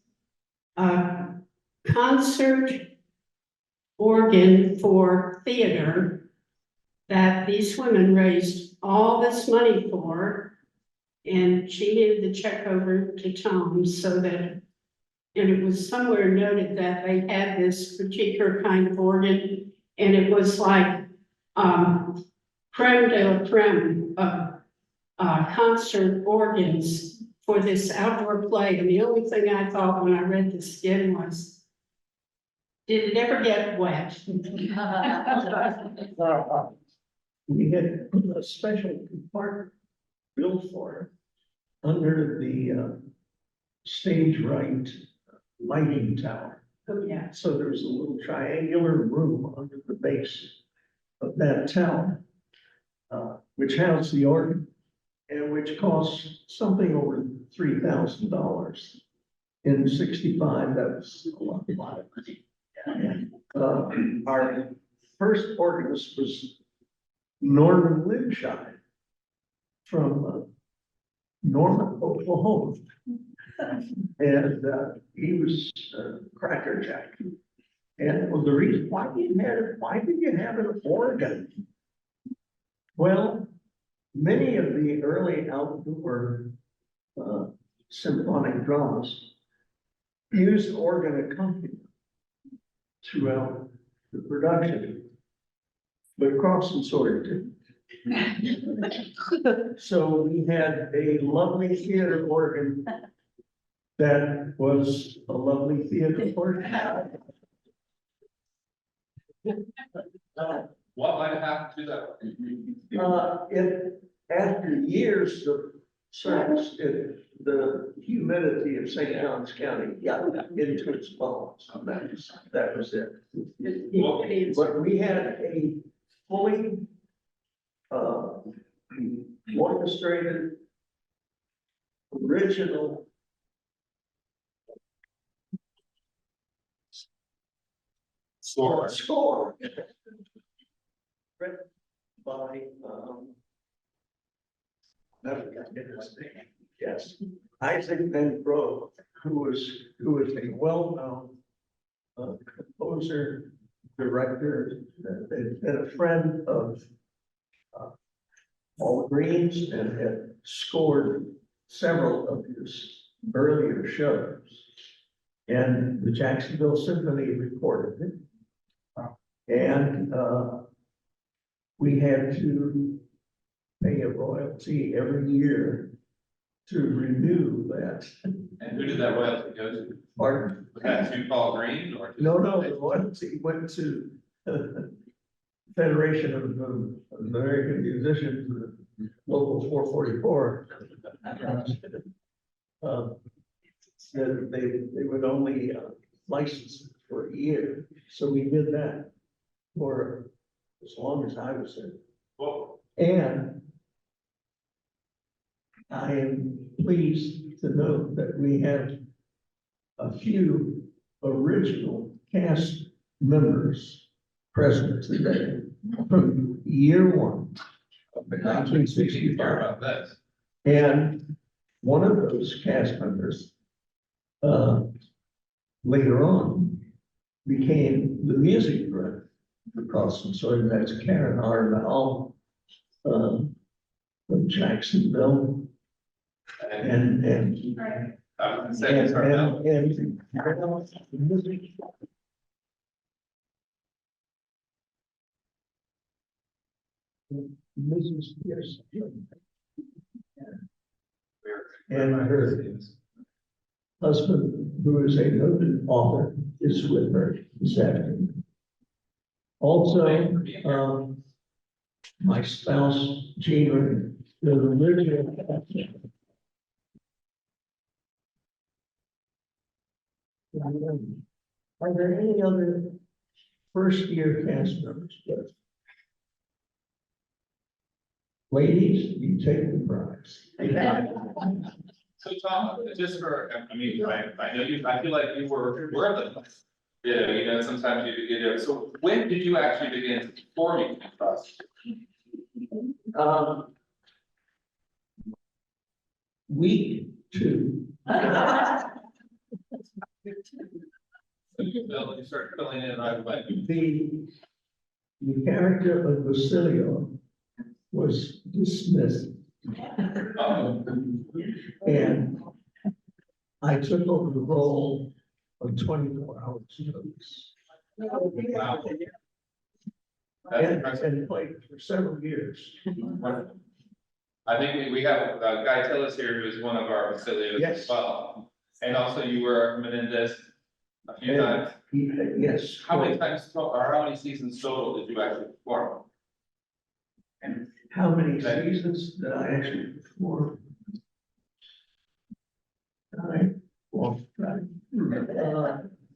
a concert organ for theater that these women raised all this money for, and she handed the check over to Tom so that, and it was somewhere noted that they had this particular kind of organ, and it was like creme de la creme of concert organs for this outdoor play. And the only thing I thought when I read this again was, did it ever get wet? We had a special compartment built for it under the stage right lighting tower. Oh, yeah. So there's a little triangular room under the base of that tower, which housed the organ, and which cost something over $3,000. In '65, that was a lot of money. Our first organist was Norman Lidshine from Norman, Oklahoma. And he was crackerjack. And well, the reason why did you have an organ? Well, many of the early outdoor symphonic dramas used organ accompaniment throughout the production, but Cross and Sword didn't. So we had a lovely theater organ that was a lovely theater organ. What might have happened to that? After years of service, the humidity of St. Johns County got into its bones. That was it. But we had a fully orchestrated original score written by yes, Isaac Van Brugh, who was a well-known composer, director, and a friend of Paul Greens and had scored several of his earlier shows. And the Jacksonville Symphony recorded it. And, we had to pay a royalty every year to renew that. And who did that royalty go to? Pardon? Was that to Paul Green or? No, the royalty went to Federation of American Musicians, local 444. That they would only license it for a year, so we did that for as long as I was there. Well, And I am pleased to note that we have a few original cast members present today from year one of the we should care 1965. about this. And one of those cast members, later on, became the music director for Crossing Sword. That's Karen Arval, from Jacksonville. And And I was gonna say, it's hard now. Mrs. Pierce. We're- And her husband, who is a noted author, is with her this afternoon. Also, my spouse, Gina, the original. Are there any other first-year cast members? Yes. Ladies, you take the prize. So Tom, just for, I mean, I know you, I feel like you were of the, you know, sometimes you know, so when did you actually begin performing across? Week 2. You started filling in right away. The character of Basilio was dismissed, and I took over the role of 24 hours notice. Wow. That's And impressive. played for several years. Wonderful. I think we have Guy Tillis here, who is one of our facilitators Yes. as well. And also you were Menendez a few And times. Yes. How many times, or how many seasons total did you actually perform? And how many seasons did I actually perform?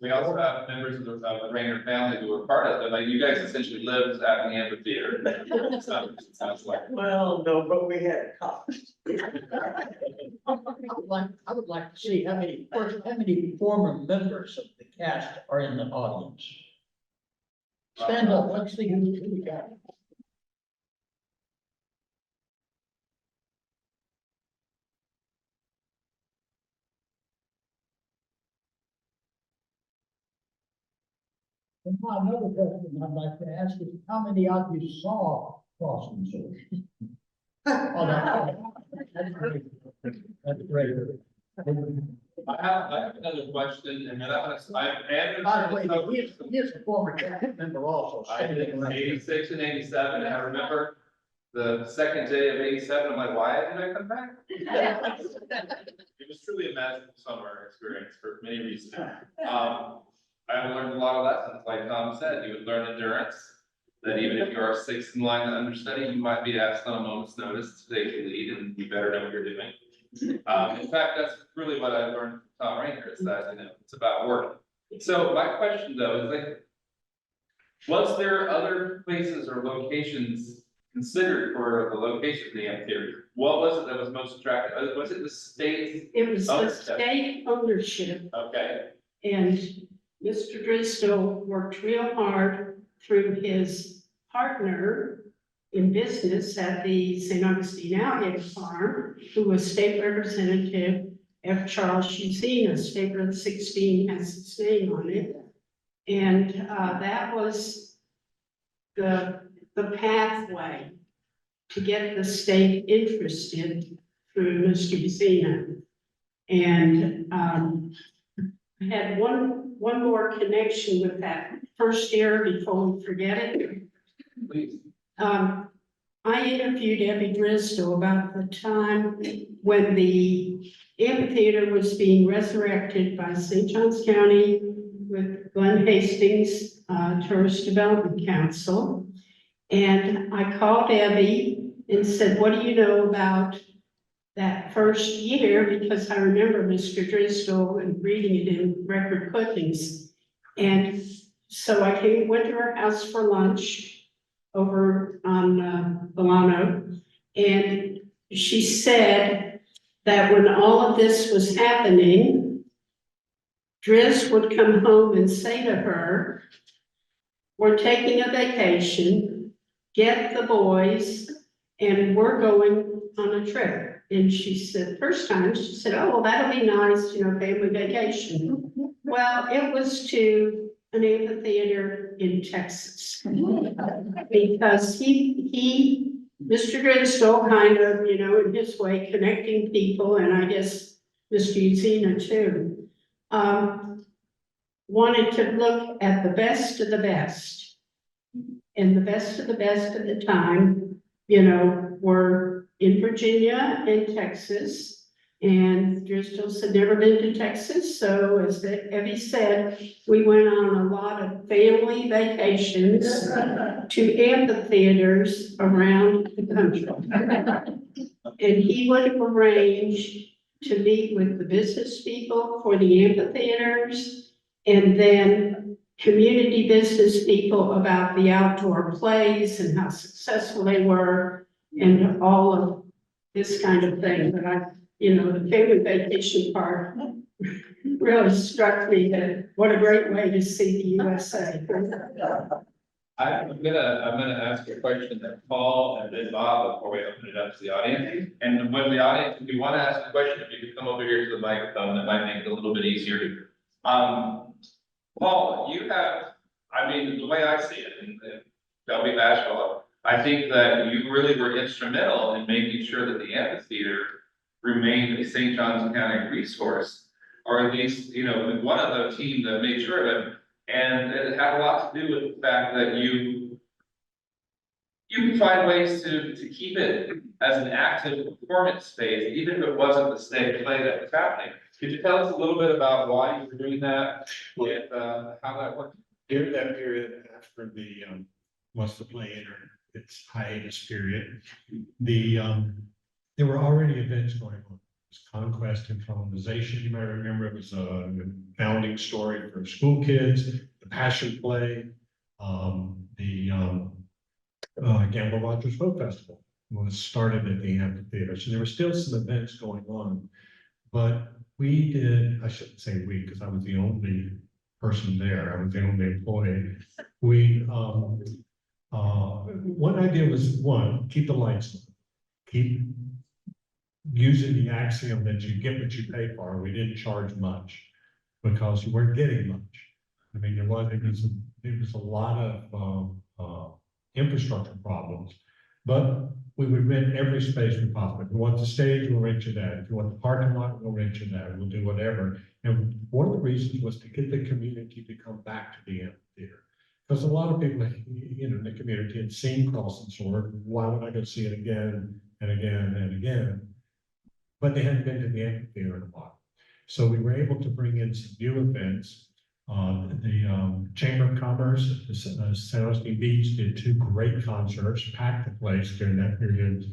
We also have members of the Rainer family who were part of it, like you guys essentially lived at the amphitheater. Sounds like. Well, no, but we had cops. I would like to see how many former members of the cast are in the audience. Stand up, let's see who we got. And now another question I'd like to ask is, how many of you saw Crossing Swords? Oh, that's great. That's great. I have another question, and then I By the way, he is a former cast member also. I did in 86 and 87, and I remember the second day of 87, I'm like, why did I come back? It was truly a magical summer experience for many reasons. I learned a lot of lessons, like Tom said, you would learn endurance, that even if you are sixth in line to understudy, you might be asked on a moment's notice to take the lead, and you better know what you're doing. In fact, that's really what I learned from Tom Rainer, is that, you know, it's about working. So my question though is like, was there other places or locations considered for the location of the amphitheater? What was it that was most attractive? Was it the state? It was the Ownership. state ownership, Okay, and Mr. Driscoll worked real hard through his partner in business at the St. Augustine Alligator Farm, who was state representative F. Charles Shuzina. State Road 16 has his name on it. And that was the pathway to get the state interested through Mr. Zena. And, I had one more connection with that first year before we forget it. Please. I interviewed Abby Driscoll about the time when the amphitheater was being resurrected by St. Johns County with Glenn Hastings Tourist Development Council. And I called Abby and said, what do you know about that first year? Because I remember Mr. Driscoll and reading it in record clippings. And so I went to her house for lunch over on Bolano, and she said that when all of this was happening, Driz would come home and say to her, we're taking a vacation, get the boys, and we're going on a trip. And she said, first time, she said, oh, well, that'll be nice, you know, family vacation. Well, it was to an amphitheater in Texas. Because Mr. Driscoll kind of, you know, in his way, connecting people, and I guess Mr. Uzina too, wanted to look at the best of the best. And the best of the best at the time, you know, were in Virginia and Texas. And Driscoll had never been to Texas, so as Evie said, we went on a lot of family vacations to amphitheaters around the country. And he would arrange to meet with the business people for the amphitheaters, and then community business people about the outdoor plays and how successful they were, and all of this kind of thing. But you know, the family vacation part really struck me that what a great way to see the USA. I'm gonna ask a question of Paul and then Bob before we open it up to the audience. And when the audience, if you want to ask a question, if you could come over here to the microphone, that might make it a little bit easier. Paul, you have, I mean, the way I see it, and don't be bashful, I think that you really were instrumental in making sure that the amphitheater remained a St. Johns County resource, or at least, you know, one of the team that made sure of it. And it had a lot to do with the fact that you can find ways to keep it as an active performance space, even if it wasn't the state play that was happening. Could you tell us a little bit about why you were doing that and how that worked? During that period after the, once the play entered its hiatus period, there were already events going on. It was Conquest and Colonization, you might remember, it was a founding story for school kids, the Passion Play, Gamble Rogers Folk Festival was started at the amphitheater. So there were still some events going on, but we did, I shouldn't say we, because I was the only person there. I was the only employee. One idea was, one, keep the lights on, keep using the axiom that you get what you pay for. We didn't charge much because you weren't getting much. I mean, there was a lot of infrastructure problems, but we would rent every space we possibly. If you want the stage, we'll rent you that. If you want the parking lot, we'll rent you that. We'll do whatever. And one of the reasons was to get the community to come back to the amphitheater. Because a lot of people, you know, in the community had seen Cross and Sword. Why would I go see it again and again and again? But they hadn't been to the amphitheater in a while. So we were able to bring in some new events. The Chamber of Commerce, the San Augustine Beach did 2 great concerts, packed the place during that period.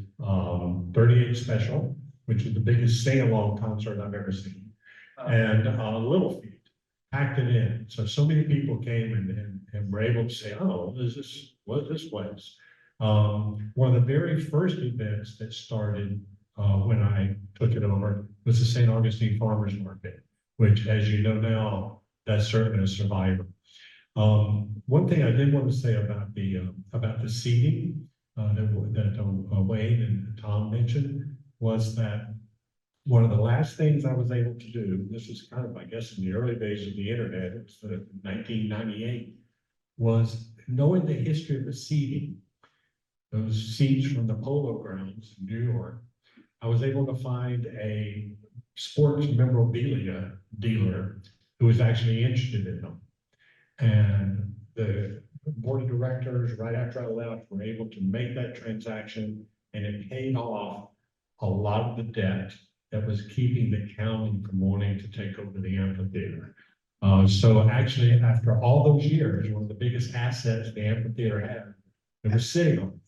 38 Special, which is the biggest sing-along concert I've ever seen. And Little Feat, packed it in. So many people came and were able to say, oh, what is this place? One of the very first events that started when I took it over was the St. Augustine Farmers Market, which, as you know now, that's certainly a survivor. One thing I did want to say about the seating that Wayne and Tom mentioned was that one of the last things I was able to do, this is kind of, I guess, in the early days of the internet, it was 1998, was knowing the history of the seating. those seats from the Polo Grounds in New York, I was able to find a sports memorabilia dealer who was actually interested in them. And the board of directors, right after I left, were able to make that transaction, and it paid off a lot of the debt that was keeping the county from wanting to take over the amphitheater. So actually, after all those years, one of the biggest assets the amphitheater had, it was sitting on.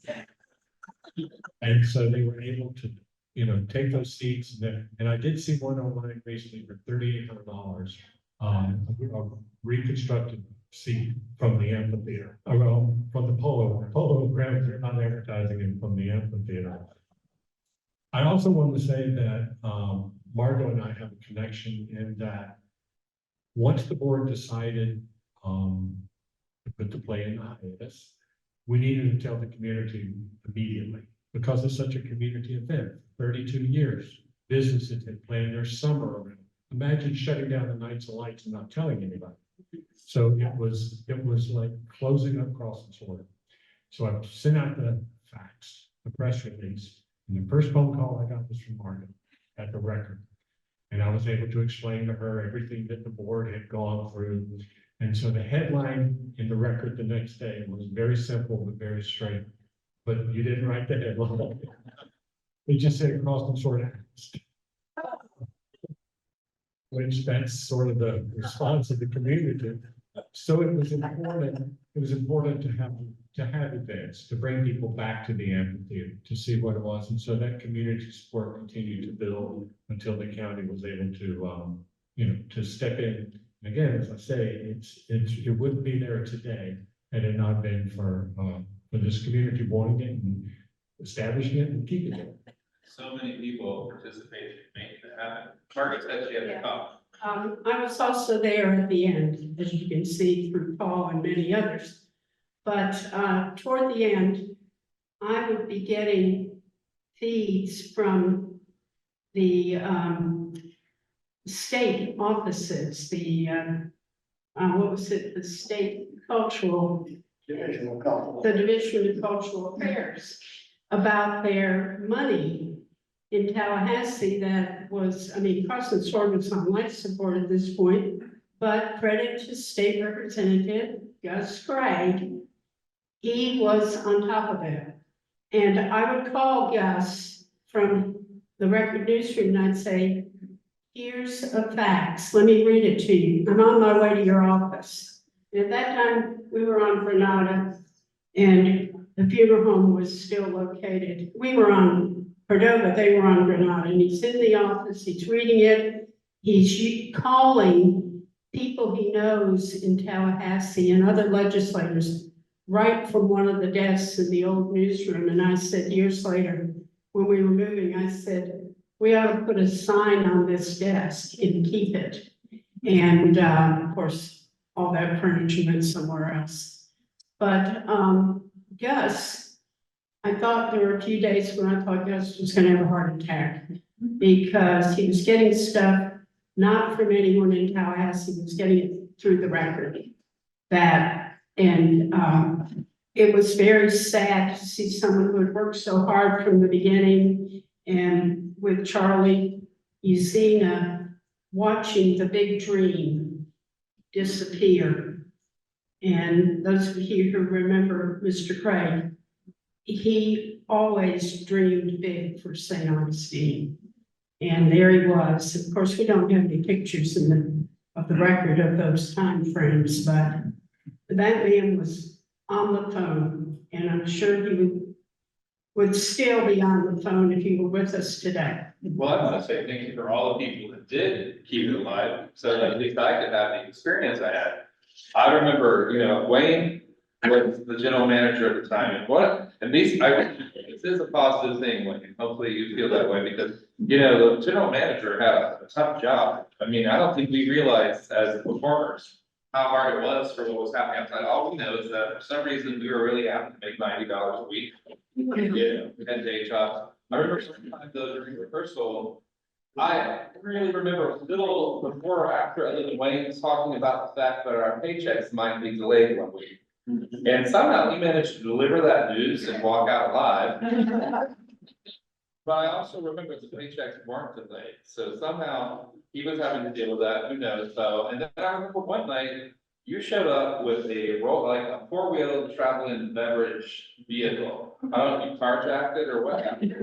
And so they were able to, take those seats, and I did see one online recently for $3,800, a reconstructed seat from the amphitheater, well, from the Polo Grounds. They're not advertising it from the amphitheater. I also want to say that, Margot and I have a connection in that once the board decided, to put the play in the hiatus, we needed to tell the community immediately, because it's such a community event. 32 years, businesses had planned their summer around. Imagine shutting down the nights and lights and not telling anybody. So it was like closing up Crossing Sword. So I sent out the fax, the press release, and the first phone call I got was from Margaret at the record. And I was able to explain to her everything that the board had gone through. And so the headline in the record the next day was very simple but very straight. But you didn't write the headline. It just said Crossing Sword Acts. Which that's sort of the response of the community. So it was important to have events, to bring people back to the amphitheater, to see what it was. And so that community support continued to build until the county was able to, to step in. And again, as I say, it wouldn't be there today had it not been for this community wanting it and establishing it and keeping it. So many people participated in making it happen. Margaret said she had to come. I was also there at the end, as you can see through Paul and many others. But toward the end, I would be getting feeds from the state offices, the state cultural, the Division of Cultural Affairs, about their money in Tallahassee that was, Crossing Sword was on life support at this point, but credit to State Representative Gus Craig, he was on top of it. And I would call Gus from the Record Newsroom and I'd say, here's a fax, let me read it to you. I'm on my way to your office. And at that time, we were on Granada and the funeral home was still located. We were on Cordova, they were on Granada, and he's in the office, he's reading it, he's calling people he knows in Tallahassee and other legislators right from one of the desks in the old newsroom. And I said years later, when we were moving, I said, we ought to put a sign on this desk and keep it. And of course, all that furniture went somewhere else. But Gus, I thought there were a few days when I thought Gus was going to have a heart attack because he was getting stuff not from anyone in Tallahassee, he was getting it through the record. It was very sad to see someone who had worked so hard from the beginning, and with Charlie Uzina watching the big dream disappear. And those of you who remember Mr. Craig, he always dreamed big for St. Augustine. And there he was. Of course, we don't have any pictures of the record of those time frames, but that man was on the phone, and I'm sure he would still be on the phone if he were with us today. Well, I want to say thank you for all the people that did keep it alive, so that at least I could have the experience I had. I remember, Wayne was the general manager at the time, and this is a positive thing, Wayne, hopefully you feel that way, because, the general manager had a tough job. I don't think we realized as performers how hard it was for what was happening outside. All we know is that for some reason, we were really having to make $90 a week. We had day jobs. I remember sometimes though during rehearsal, I really remember a little before or after, I think Wayne was talking about the fact that our paychecks might be delayed 1 week. And somehow he managed to deliver that news and walk out alive. But I also remember the paychecks weren't delayed, so somehow he was having to deal with that, who knows, so, and then I remember one night. You showed up with like a four-wheel traveling beverage vehicle, I don't know if you carjacked it or what happened.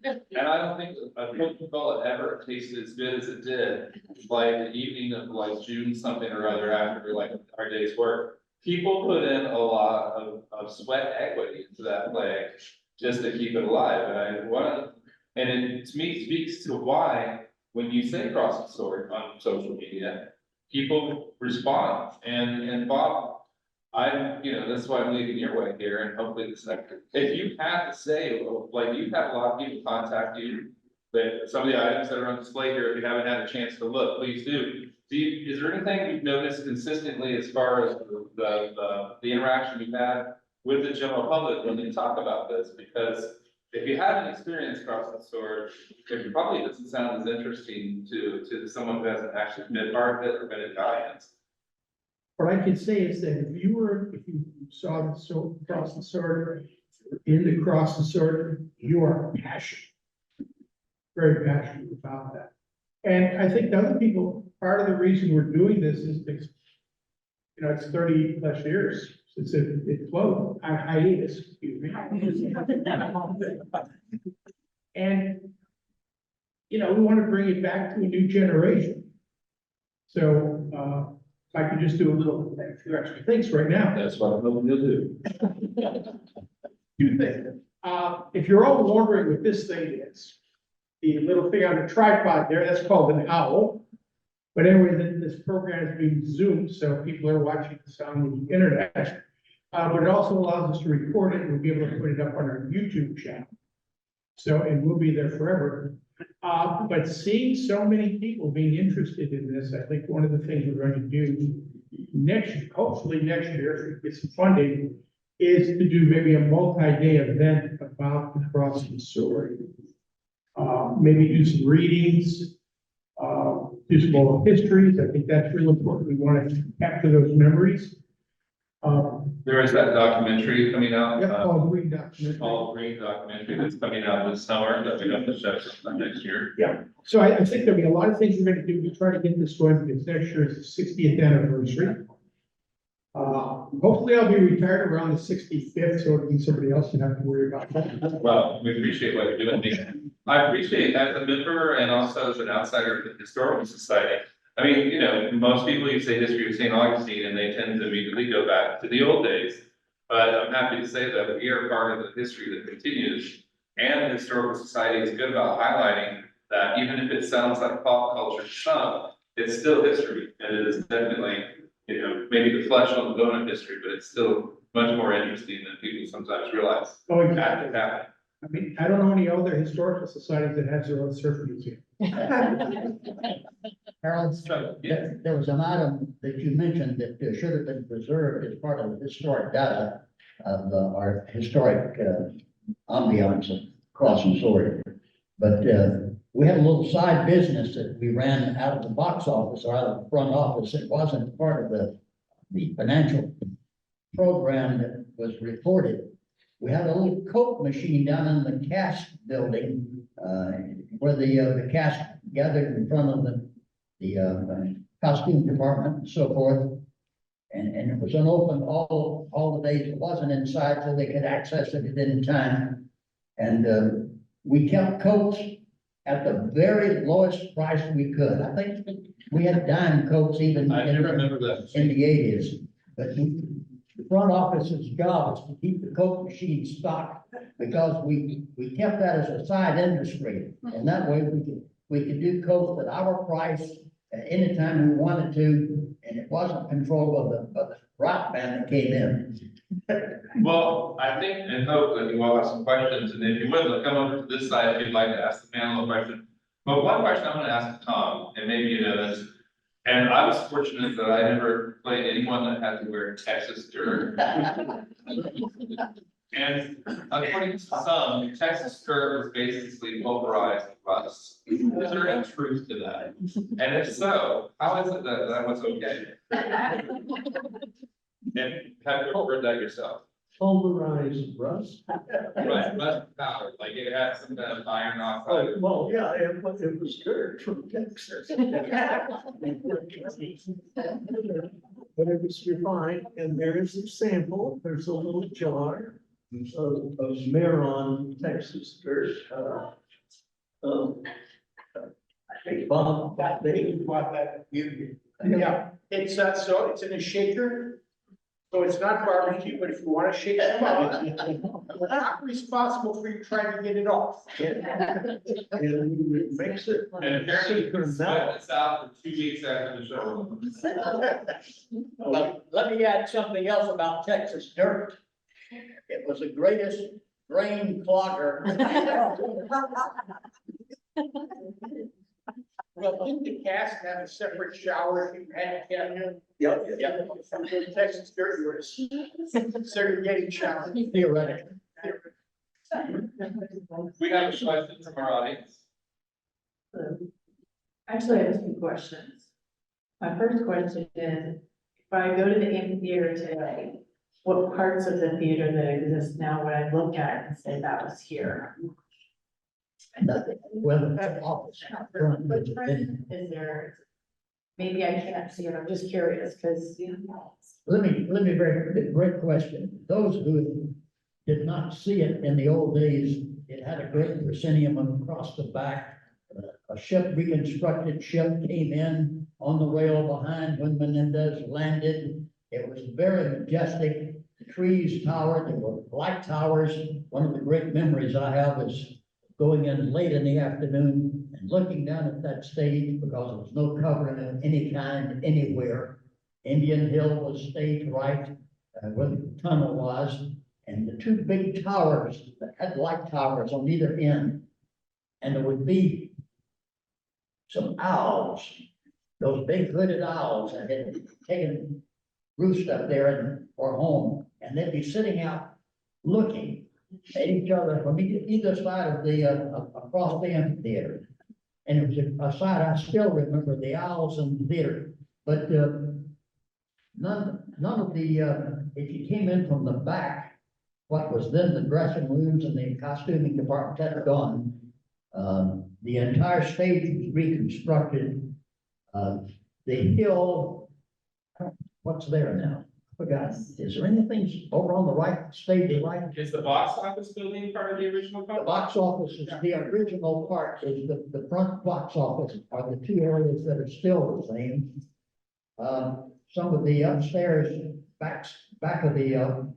And I don't think a Coca-Cola ever tasted as good as it did, like the evening of like June something or other after like our day's work. People put in a lot of sweat equity into that flag just to keep it alive, and it to me speaks to why, when you say cross the sword on social media, people respond, and Bob, that's why I'm leaving your way here, and hopefully this next, if you have to say, like, you've had a lot of people contact you, that some of the items that are on display here, if you haven't had a chance to look, please do. Is there anything you've noticed consistently as far as the interaction you've had with the general public when they talk about this? Because if you haven't experienced cross the sword, it probably doesn't sound as interesting to someone who hasn't actually been part of it or been in the audience. What I can say is that if you saw the cross the sword, in the cross the sword, you are passionate. Very passionate about that. And I think the other people, part of the reason we're doing this is because, it's 30 plus years since it flowed on hiatus, excuse me. And, we want to bring it back to a new generation. So, if I could just do a few extra things right now. That's what I'm hoping you'll do. Two things. If you're all wondering what this thing is, the little thing on the tripod there, that's called an owl. But anyway, this program is being zoomed, so people are watching this on the internet. But it also allows us to record it, and we'll be able to put it up on our YouTube channel. So it will be there forever. But seeing so many people being interested in this, I think one of the things we're going to do hopefully next year, if we get some funding, is to do maybe a multi-day event about the cross the sword. Maybe do some readings, do some oral histories. I think that's really important. We want to capture those memories. There is that documentary coming out. All green documentary. All green documentary that's coming out this summer that we have to show sometime next year. Yeah, so I think there'll be a lot of things we're going to do to try to get this going, because next year is the 60th anniversary. Hopefully I'll be retired around the 65th, so it'll be somebody else to have to worry about that. Well, we appreciate what you're doing. I appreciate as a member and also as an outsider of the Historical Society. I mean, most people, you say history of St. Augustine and they tend to immediately go back to the old days. But I'm happy to say that we are part of the history that continues. And the Historical Society is good about highlighting that even if it sounds like pop culture to some, it's still history. And it is definitely, maybe the flesh on the bone of history, but it's still much more interesting than people sometimes realize. Oh, exactly. I mean, I don't know any other historical societies that has their own surf museum. Harold, So, yeah. there was an item that you mentioned that should have been preserved as part of the historic data of our historic ambiance of Cross and Sword. But we had a little side business that we ran out of the box office or out of the front office. It wasn't part of the financial program that was reported. We had a little Coke machine down in the cask building, where the cask gathered in front of the costume department and so forth. And it was unopened all the days. It wasn't inside, so they could access it at any time. And we kept Cokes at the very lowest price we could. I think we had dime Cokes even I do remember that. in the 80s. But the front office's job is to keep the Coke machine stocked, because we kept that as a side industry. And that way we could do Coke at our price at any time we wanted to, and it wasn't controlled by the rock band that came in. Well, I think and hope that you all have some questions, and if you would, come over to this side if you'd like to ask the panel a question. But one question I'm gonna ask Tom, and maybe you know this, and I was fortunate that I never played anyone that had to wear Texas dirt. And according to some, Texas dirt is basically pulverized rust. Is there any truth to that? And if so, how is it that was okay? And have to word that yourself. Pulverized rust. Right, rust powder, like it has some kind of iron oxide. Oh, well, yeah, it was dirt from Texas. But it was refined, and there is a sample, there's a little jar of Maron, Texas dirt. I think Bob, They bought that. Yeah, it's, so it's in a shaker. So it's not barbecue, but if you wanna shake it up, we're not responsible for you trying to get it off. and we mix it. And apparently you Shaker can sweat this out for 2 weeks after the show. But let me add something else about Texas dirt. It was the greatest drain clogger. Well, didn't the cast have a separate shower if you had to? Yeah, From the Texas dirt, you were segregating shower. Theoretically. We have a question from our audience. Actually, I have two questions. My first question is, if I go to the amphitheater today, what parts of the theater that exist now would I look at and say that was here? Well, it's office. Is there, maybe I can't see it, I'm just curious, because, Let me great question. Those who did not see it in the old days, it had a great proscenium across the back. A ship, reconstructed ship came in on the rail behind when Menendez landed. It was very majestic. The trees towered, there were light towers. One of the great memories I have is going in late in the afternoon and looking down at that stage because there was no covering of any kind anywhere. Indian Hill was stage right, where the tunnel was, and the two big towers that had light towers on either end. And there would be some owls, those big hooded owls that had taken roost up there or home, and they'd be sitting out looking at each other from either side of the, across the amphitheater. And it was a sight I still remember, the owls in the theater, but, none of the, if you came in from the back, what was then the dressing rooms and the costuming department, that's gone. The entire stage was reconstructed. The hill, what's there now? Forgot, is there anything over on the right, stage right? Is the box office building part of the original The complex? box office is the original part, is the front box office are the two areas that are still the same. Some of the upstairs, back of the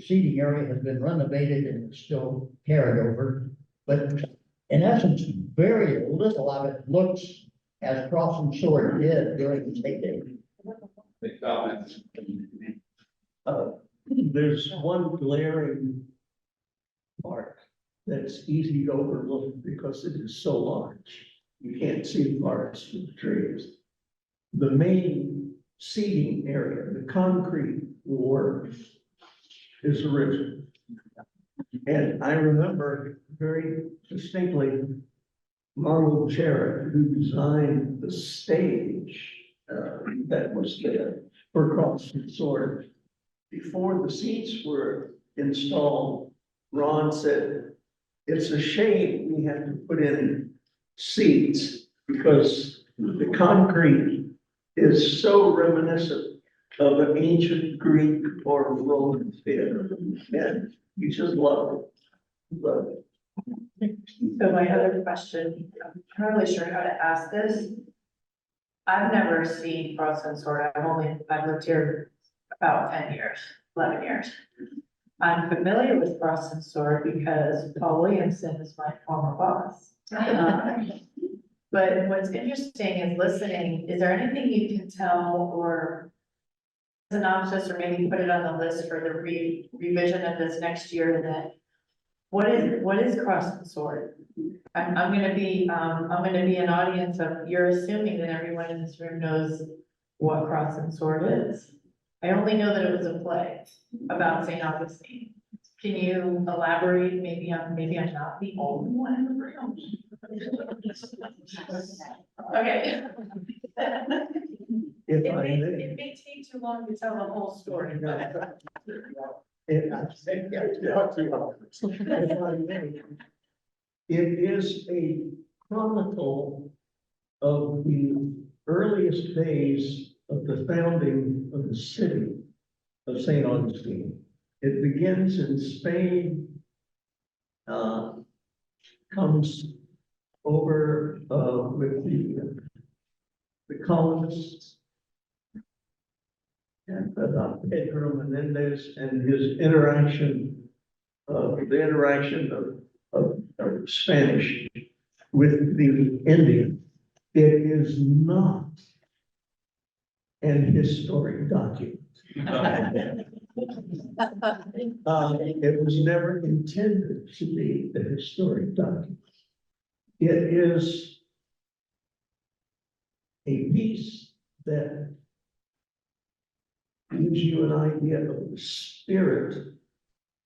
seating area has been renovated and it's still carried over. But in essence, very little of it looks as Cross and Sword did during the heyday. Big comments. There's one glaring part that's easy to overlook because it is so large. You can't see the forest for the trees. The main seating area, the concrete work is original. And I remember very distinctly Marlowe Jarrett, who designed the stage that was there for Cross and Sword. Before the seats were installed, Ron said, it's a shame we have to put in seats because the concrete is so reminiscent of an ancient Greek or Roman theater. And you just love it. Love it. so my other question, I'm not really sure how to ask this. I've never seen Cross and Sword, I've lived here about 10 years, 11 years. I'm familiar with Cross and Sword because Paul Williamson is my former boss. But what's interesting is listening, is there anything you can tell or synopsis or maybe put it on the list for the revision of this next year that what is Cross and Sword? I'm gonna be an audience of, you're assuming that everyone in this room knows what Cross and Sword is. I only know that it was a play about St. Augustine. Can you elaborate? Maybe I'm not the only one in the room. Okay. if It I may, may. it may take too long to tell the whole story, but. If I may, it is a chronicle of the earliest days of the founding of the city of St. Augustine. It begins in Spain, comes over with the colonists and Pedro Menendez and his interaction, the interaction of Spanish with the Indian. It is not an historic document. It was never intended to be a historic document. It is a piece that gives you an idea of the spirit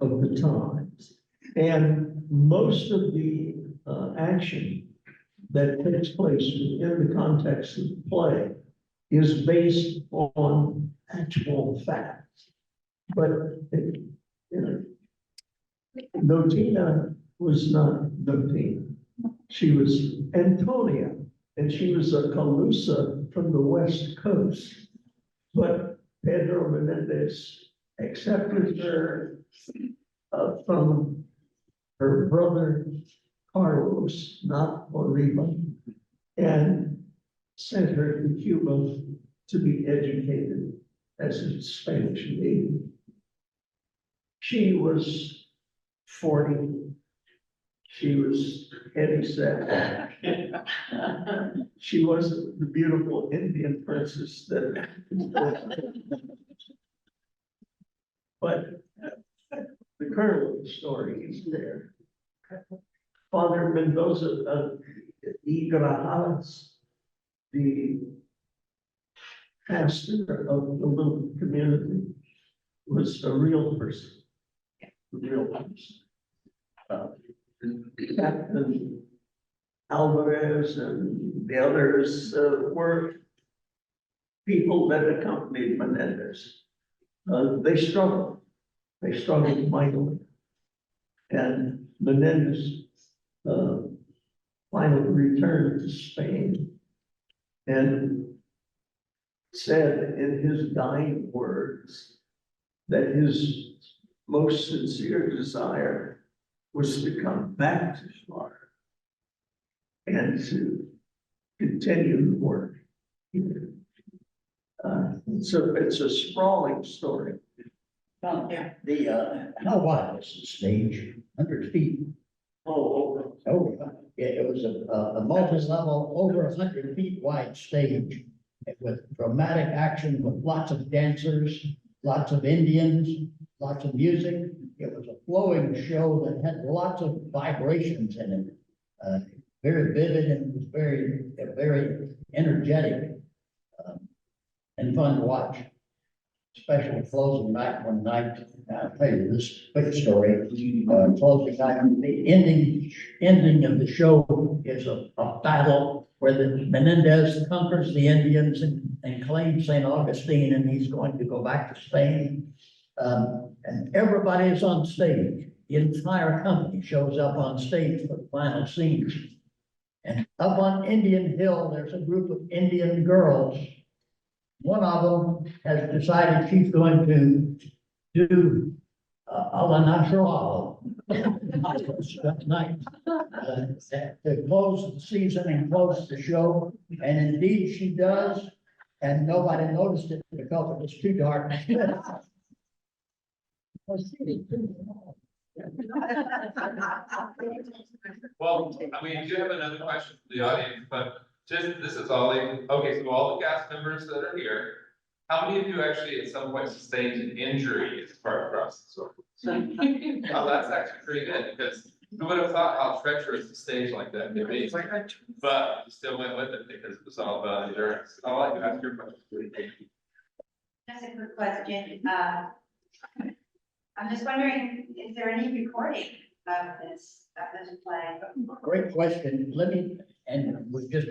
of the times. And most of the action that takes place within the context of the play is based on actual facts. But, Notina was not Notina. She was Antonia, and she was a Calusa from the West Coast. But Pedro Menendez accepted her from her brother Carlos, not Oriba, and sent her to Cuba to be educated as a Spanish lady. She was 40. She was heavy set. She wasn't the beautiful Indian princess that. But the kernel of the story is there. Father Mendoza of Grajales, the pastor of the little community, was a real person. A real person. Captain Alvarez and the others were people that accompanied Menendez. They struggled mightily. And Menendez finally returned to Spain and said in his dying words that his most sincere desire was to come back to Florida and to continue the work here. So it's a sprawling story. How wide is the stage? 100 feet. Oh, Yeah, it was a multi-level, over 100 feet wide stage with dramatic action, with lots of dancers, lots of Indians, lots of music. It was a flowing show that had lots of vibrations in it. Very vivid and was very energetic and fun to watch. Especially closing night one night. I'll tell you this quick story. Closing night, the ending of the show is a battle where the Menendez conquers the Indians and claims St. Augustine, and he's going to go back to Spain. And everybody is on stage. The entire company shows up on stage for the final scenes. And up on Indian Hill, there's a group of Indian girls. One of them has decided she's going to do a la natural that night to close the season and close the show. And indeed she does. And nobody noticed it because it was too dark. Well, we do have another question from the audience, but just, this is all, okay, so all the cast members that are here, how many of you actually at some point sustained an injury as part of process? Oh, that's actually pretty good, because who would have thought how treacherous a stage like that could be? But you still went with it because it was all about endurance. I'll let you ask your question. That's a good question. I'm just wondering, is there any recording of this play? Great question. And we just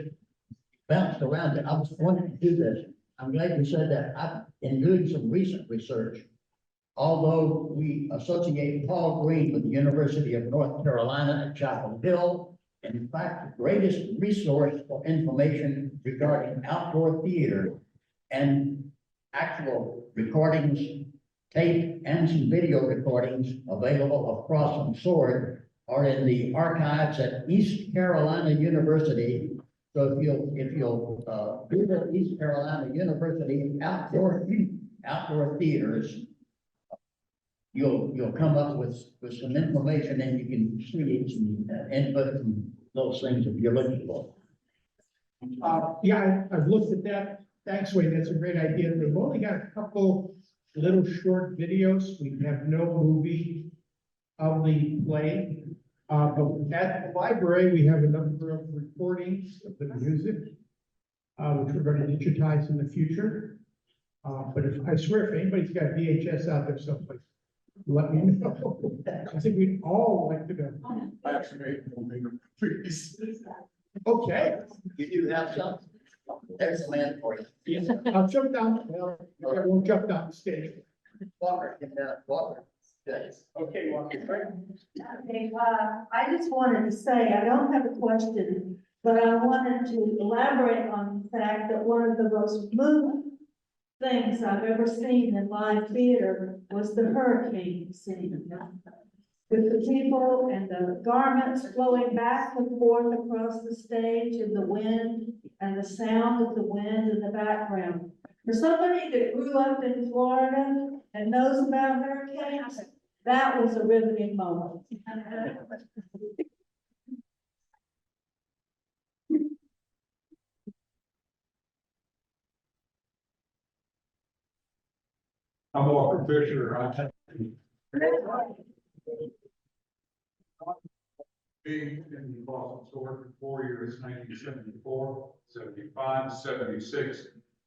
bounced around it. I was wanting to do this. I'm glad you said that. In doing some recent research, although we associate Paul Green with the University of North Carolina at Chapel Hill, in fact, the greatest resource for information regarding outdoor theater and actual recordings, tape, and some video recordings available of Cross and Sword are in the archives at East Carolina University. So if you'll Google East Carolina University outdoor theaters, you'll come up with some information, and you can see some input from those things if you're looking for. Yeah, I've looked at that. Thanks, Wayne. That's a great idea. They've only got a couple little short videos. We have no movie of the play. But at the library, we have a number of recordings of the music, which we're going to digitize in the future. But I swear, if anybody's got VHS out there someplace, let me know. I think we'd all like to know. Okay. You do have some? There's a man for you. I'll jump down. Well, I won't jump down the stage. Walker, Walker. Good. Okay, Walker. Okay, I just wanted to say, I don't have a question, but I wanted to elaborate on the fact that one of the most moving things I've ever seen in live theater was the hurricane scene. With the people and the garments flowing back and forth across the stage, and the wind and the sound of the wind in the background. For somebody that grew up in Florida and knows about hurricanes, that was a riveting moment. I'm Walker Fisher. Being in the Boston store for 4 years, 1974, 75, 76,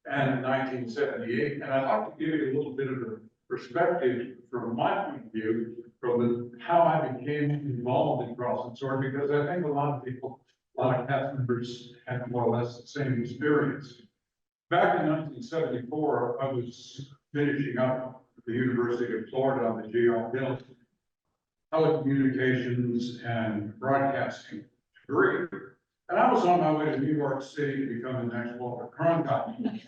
and 1978. And I'd like to give you a little bit of a perspective from my point of view, from how I became involved in Cross and Sword, because I think a lot of people, a lot of cast members had more or less the same experience. Back in 1974, I was finishing up at the University of Florida on the GL Hill telecommunications and broadcasting degree. And I was on my way to New York City to become the next Walter Cronkite.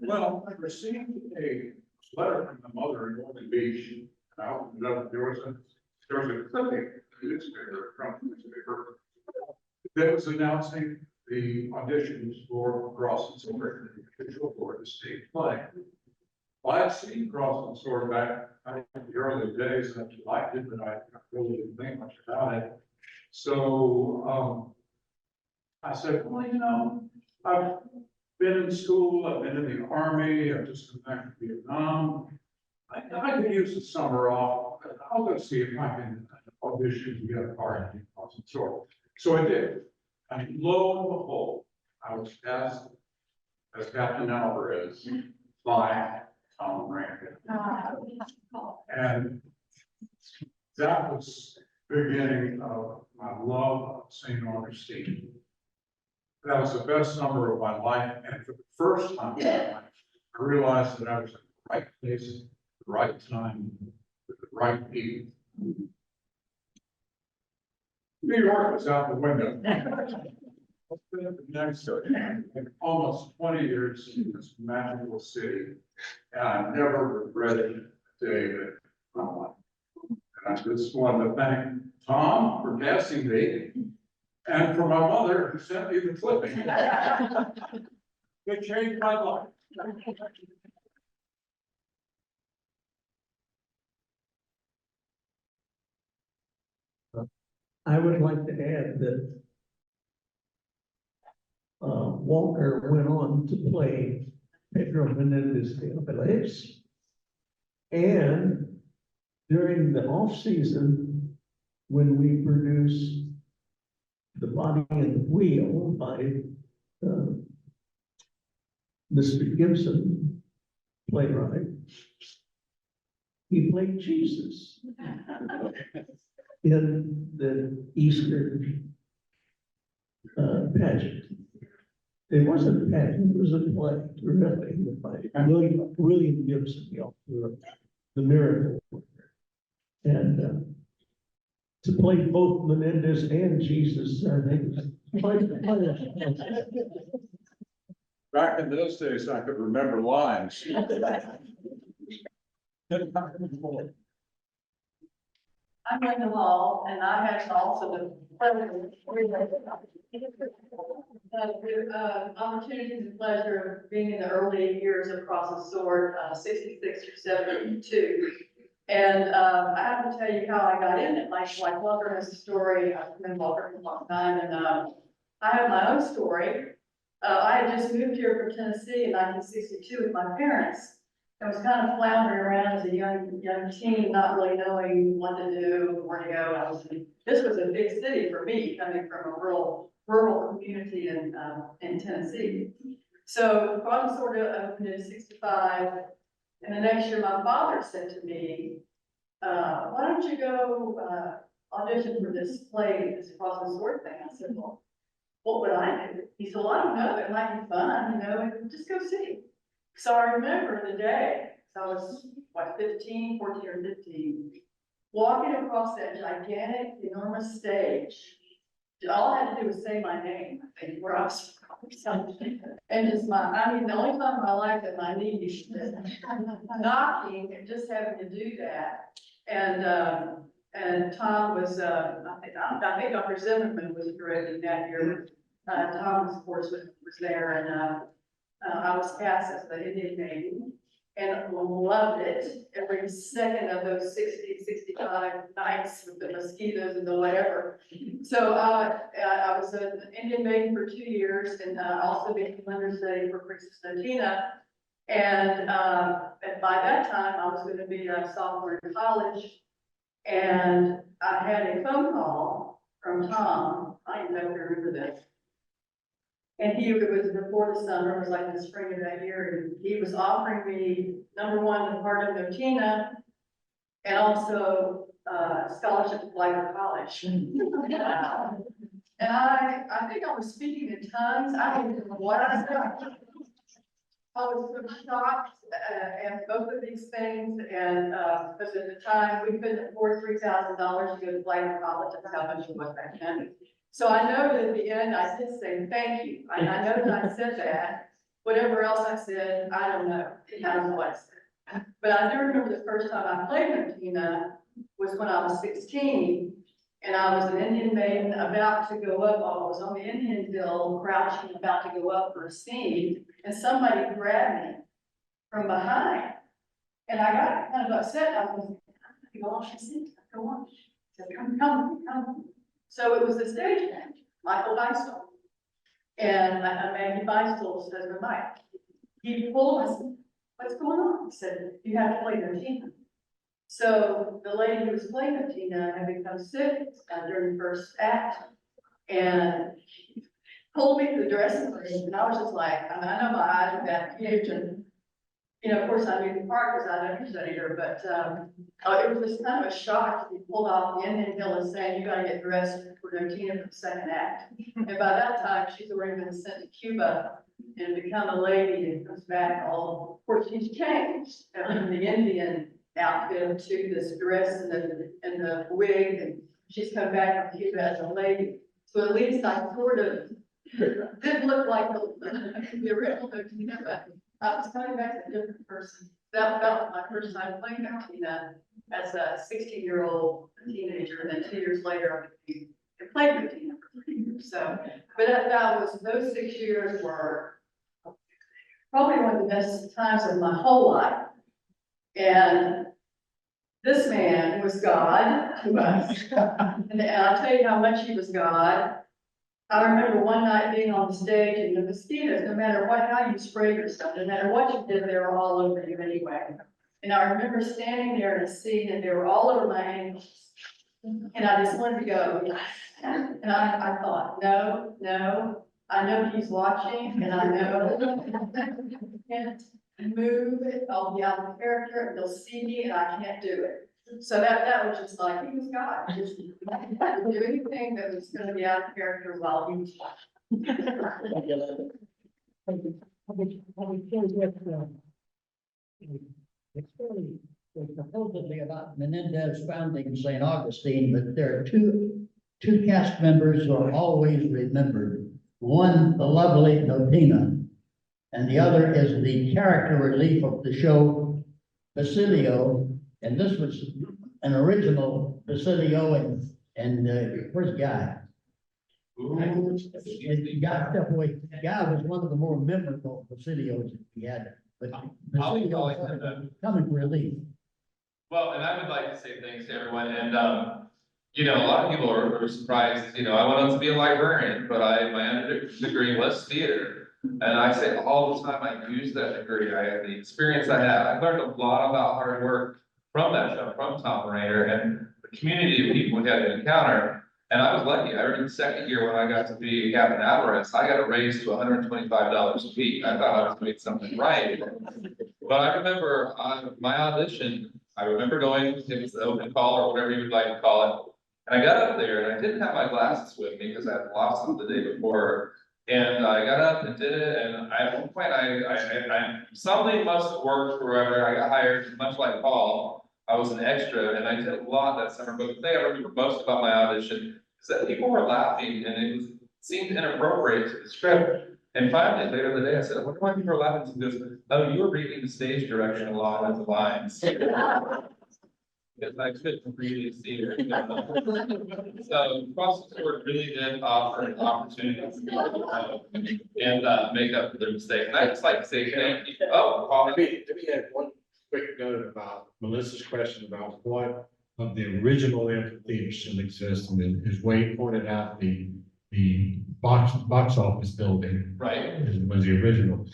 Well, I received a letter from the mother in Northern Beach. And I opened it up, there was a clipping in the newspaper, from the newspaper, that was announcing the auditions for Cross and Sword, the official for the state play. Well, I'd seen Cross and Sword back in the early days, and I liked it, but I really didn't think much about it. So I said, well, you know, I've been in school, I've been in the Army, I've just come back from Vietnam. I could use the summer off. I'll go see if I can audition to get a part in Cross and Sword. So I did. And lo and behold, I was cast as Captain Alvarez, flying Tom Rankin. And that was the beginning of my love of St. Augustine. That was the best summer of my life, and for the first time in my life, I realized that I was in the right place, at the right time, with the right people. New York was out the window. Next, almost 20 years in this magical city, and I never regretted a day that I won. And I just wanted to thank Tom for casting me, and for my mother who sent me the clipping. It changed my life. I would like to add that Walker went on to play Pedro Menendez de Avilés. And during the off-season, when we produced The Body and the Wheel by Mr. Gibson, playwright, he played Jesus in the Easter pageant. It wasn't bad, it was a play, really, by William Gibson, the author of The Miracle Worker. And to play both Menendez and Jesus, I think was quite. Back in those days, I could remember lines. I'm Linda Hall, and I had also the opportunity and pleasure of being in the early years of Cross and Sword, 66 or 72. And I have to tell you how I got in it. Like Walker has a story, I've been Walker for a long time, and I have my own story. I had just moved here from Tennessee in 1962 with my parents. I was kind of floundering around as a young teen, not really knowing what to do, where to go. This was a big city for me, coming from a rural community in Tennessee. So Cross and Sword opened in 65, and the next year my father said to me, why don't you go audition for this play, this Cross and Sword thing? I said, well, what would I do? He said, well, I don't know, it might be fun, and just go see. So I remember the day, so I was, 14 or 15, walking across that gigantic, enormous stage. All I had to do was say my name, I think, where I was from. And just the only time in my life that my knees knocking and just having to do that. And Tom was, I think Dr. Zimmerman was directing that year. Tom, of course, was there, and I was cast as the Indian maiden and loved it every second of those 60, 65 nights with the mosquitoes and the whatever. So I was an Indian maiden for 2 years, and also became understudy for Princess Notina. And by that time, I was going to be a sophomore in college, and I had a phone call from Tom. I don't know if you remember this. And it was before the summer, it was like the spring of that year, and he was offering me, number one, the part of Notina, and also scholarship to Flagler College. Wow. And I think I was speaking in tongues. I didn't know what I was saying. I was so shocked at both of these things, and because at the time we couldn't afford $3,000 to go to Flagler College. That's how much it was back then. So I know that at the end I did say thank you. I know that I said that. Whatever else I said, I don't know. I don't know what I said. But I do remember the first time I played Notina was when I was 16, and I was an Indian maiden about to go up. I was on the Indian hill, crouching, about to go up for a scene, and somebody grabbed me from behind, and I got kind of upset. I was like, go on, she said, go on. She said, come. So it was the stage manager, Michael Beistel. And Maggie Beistel says to Mike, he pulled us, what's going on? He said, you have to play Notina. So the lady who was playing Notina had become sick during the first act, and pulled me to the dressing room. And I was just like, I know my eyes were that huge, and of course I knew the part because I'd understudied her, but it was just kind of a shock to be pulled off the Indian hill and saying, you gotta get dressed for Notina for the second act. And by that time, she's already been sent to Cuba and become a lady and comes back all, of course, she's changed from the Indian outfit to this dress and the wig, and she's come back from Cuba as a lady. So at least I sort of did look like the original Notina, but I was coming back to a different person. That felt my first time playing Notina as a 16-year-old teenager, and then 2 years later I played Notina for 3 years. So, but those 6 years were probably one of the best times of my whole life. And this man was God to us, and I'll tell you how much he was God. I remember one night being on the stage, and the mosquitoes, no matter how you sprayed yourself, no matter what you did, they were all over you anyway. And I remember standing there and seeing that they were all over my ankles. And I just wanted to go, and I thought, no, I know he's watching, and I know I can't move it, I'll be out of character, and they'll see me, and I can't do it. So that was just like, he was God, just do anything that was gonna be out of character while he was watching. It's really, it's supposedly about Menendez founding St. Augustine, but there are two cast members who are always remembered. One, the lovely Notina, and the other is the character relief of the show Basilio, and this was an original Basilio and where's Guy? Guy was one of the more memorable Basilios that we had, but Basilio was comic relief. Well, and I would like to say thanks to everyone, and, you know, a lot of people are surprised, you know, I went on to be a librarian, but my undergraduate degree was theater. And I say all the time, I use that degree, the experience I had, I learned a lot about hard work from that show, from Tom Rainer, and the community of people we had to encounter. And I was lucky, I remember the second year when I got to be Captain Alvarez, I got a raise to $125 a week, I thought I was doing something right. But I remember my audition, I remember going, it was the open call or whatever you would like to call it. And I got up there and I didn't have my glasses with me because I had lost them the day before. And I got up and did it, and at one point, something must have worked wherever I got hired, much like Paul. I was an extra, and I did a lot that summer, but the thing I remember most about my audition is that people were laughing, and it seemed inappropriate to the script. And finally, later in the day, I said, I wonder why people are laughing. He goes, oh, you were reading the stage direction a lot of the lines. Because I couldn't really see her. So Cross the Sword really did offer an opportunity and make up for their mistakes. And I just like to say thank you. Oh, Paul. Let me add one quick note about Melissa's question about what of the original amphitheater still exists, and as Wayne pointed out, the box office building. Right. Was the original.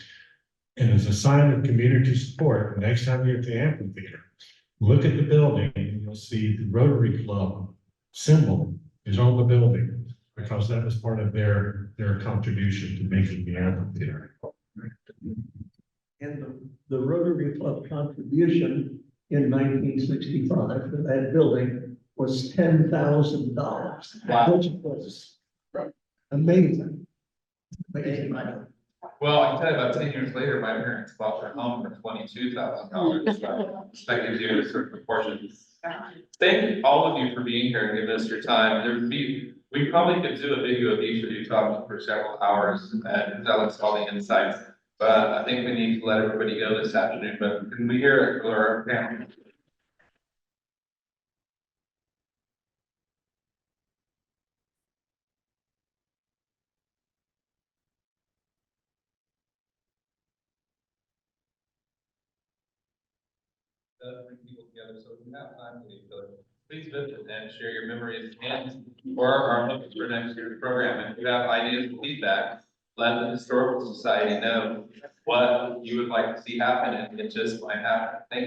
And as a sign of community support, the next time you're at the amphitheater, look at the building and you'll see the Rotary Club symbol is on the building, because that was part of their contribution to making the amphitheater. And the Rotary Club contribution in 1965 for that building was $10,000. Wow. Which was amazing. Amazing. Well, I can tell you about 10 years later, my parents bought their home for $22,000. So that gives you a certain proportion. Thank all of you for being here and giving us your time. We probably could do a video of each of you talking for several hours and tell us all the insights. But I think we need to let everybody go this afternoon, but can we hear it for our panel? Bring people together, so we have time with each other. Please visit and share your memories and or our hopes for next year's program. If you have ideas and feedback, let the Historical Society know what you would like to see happen, and it just might happen. Thank you.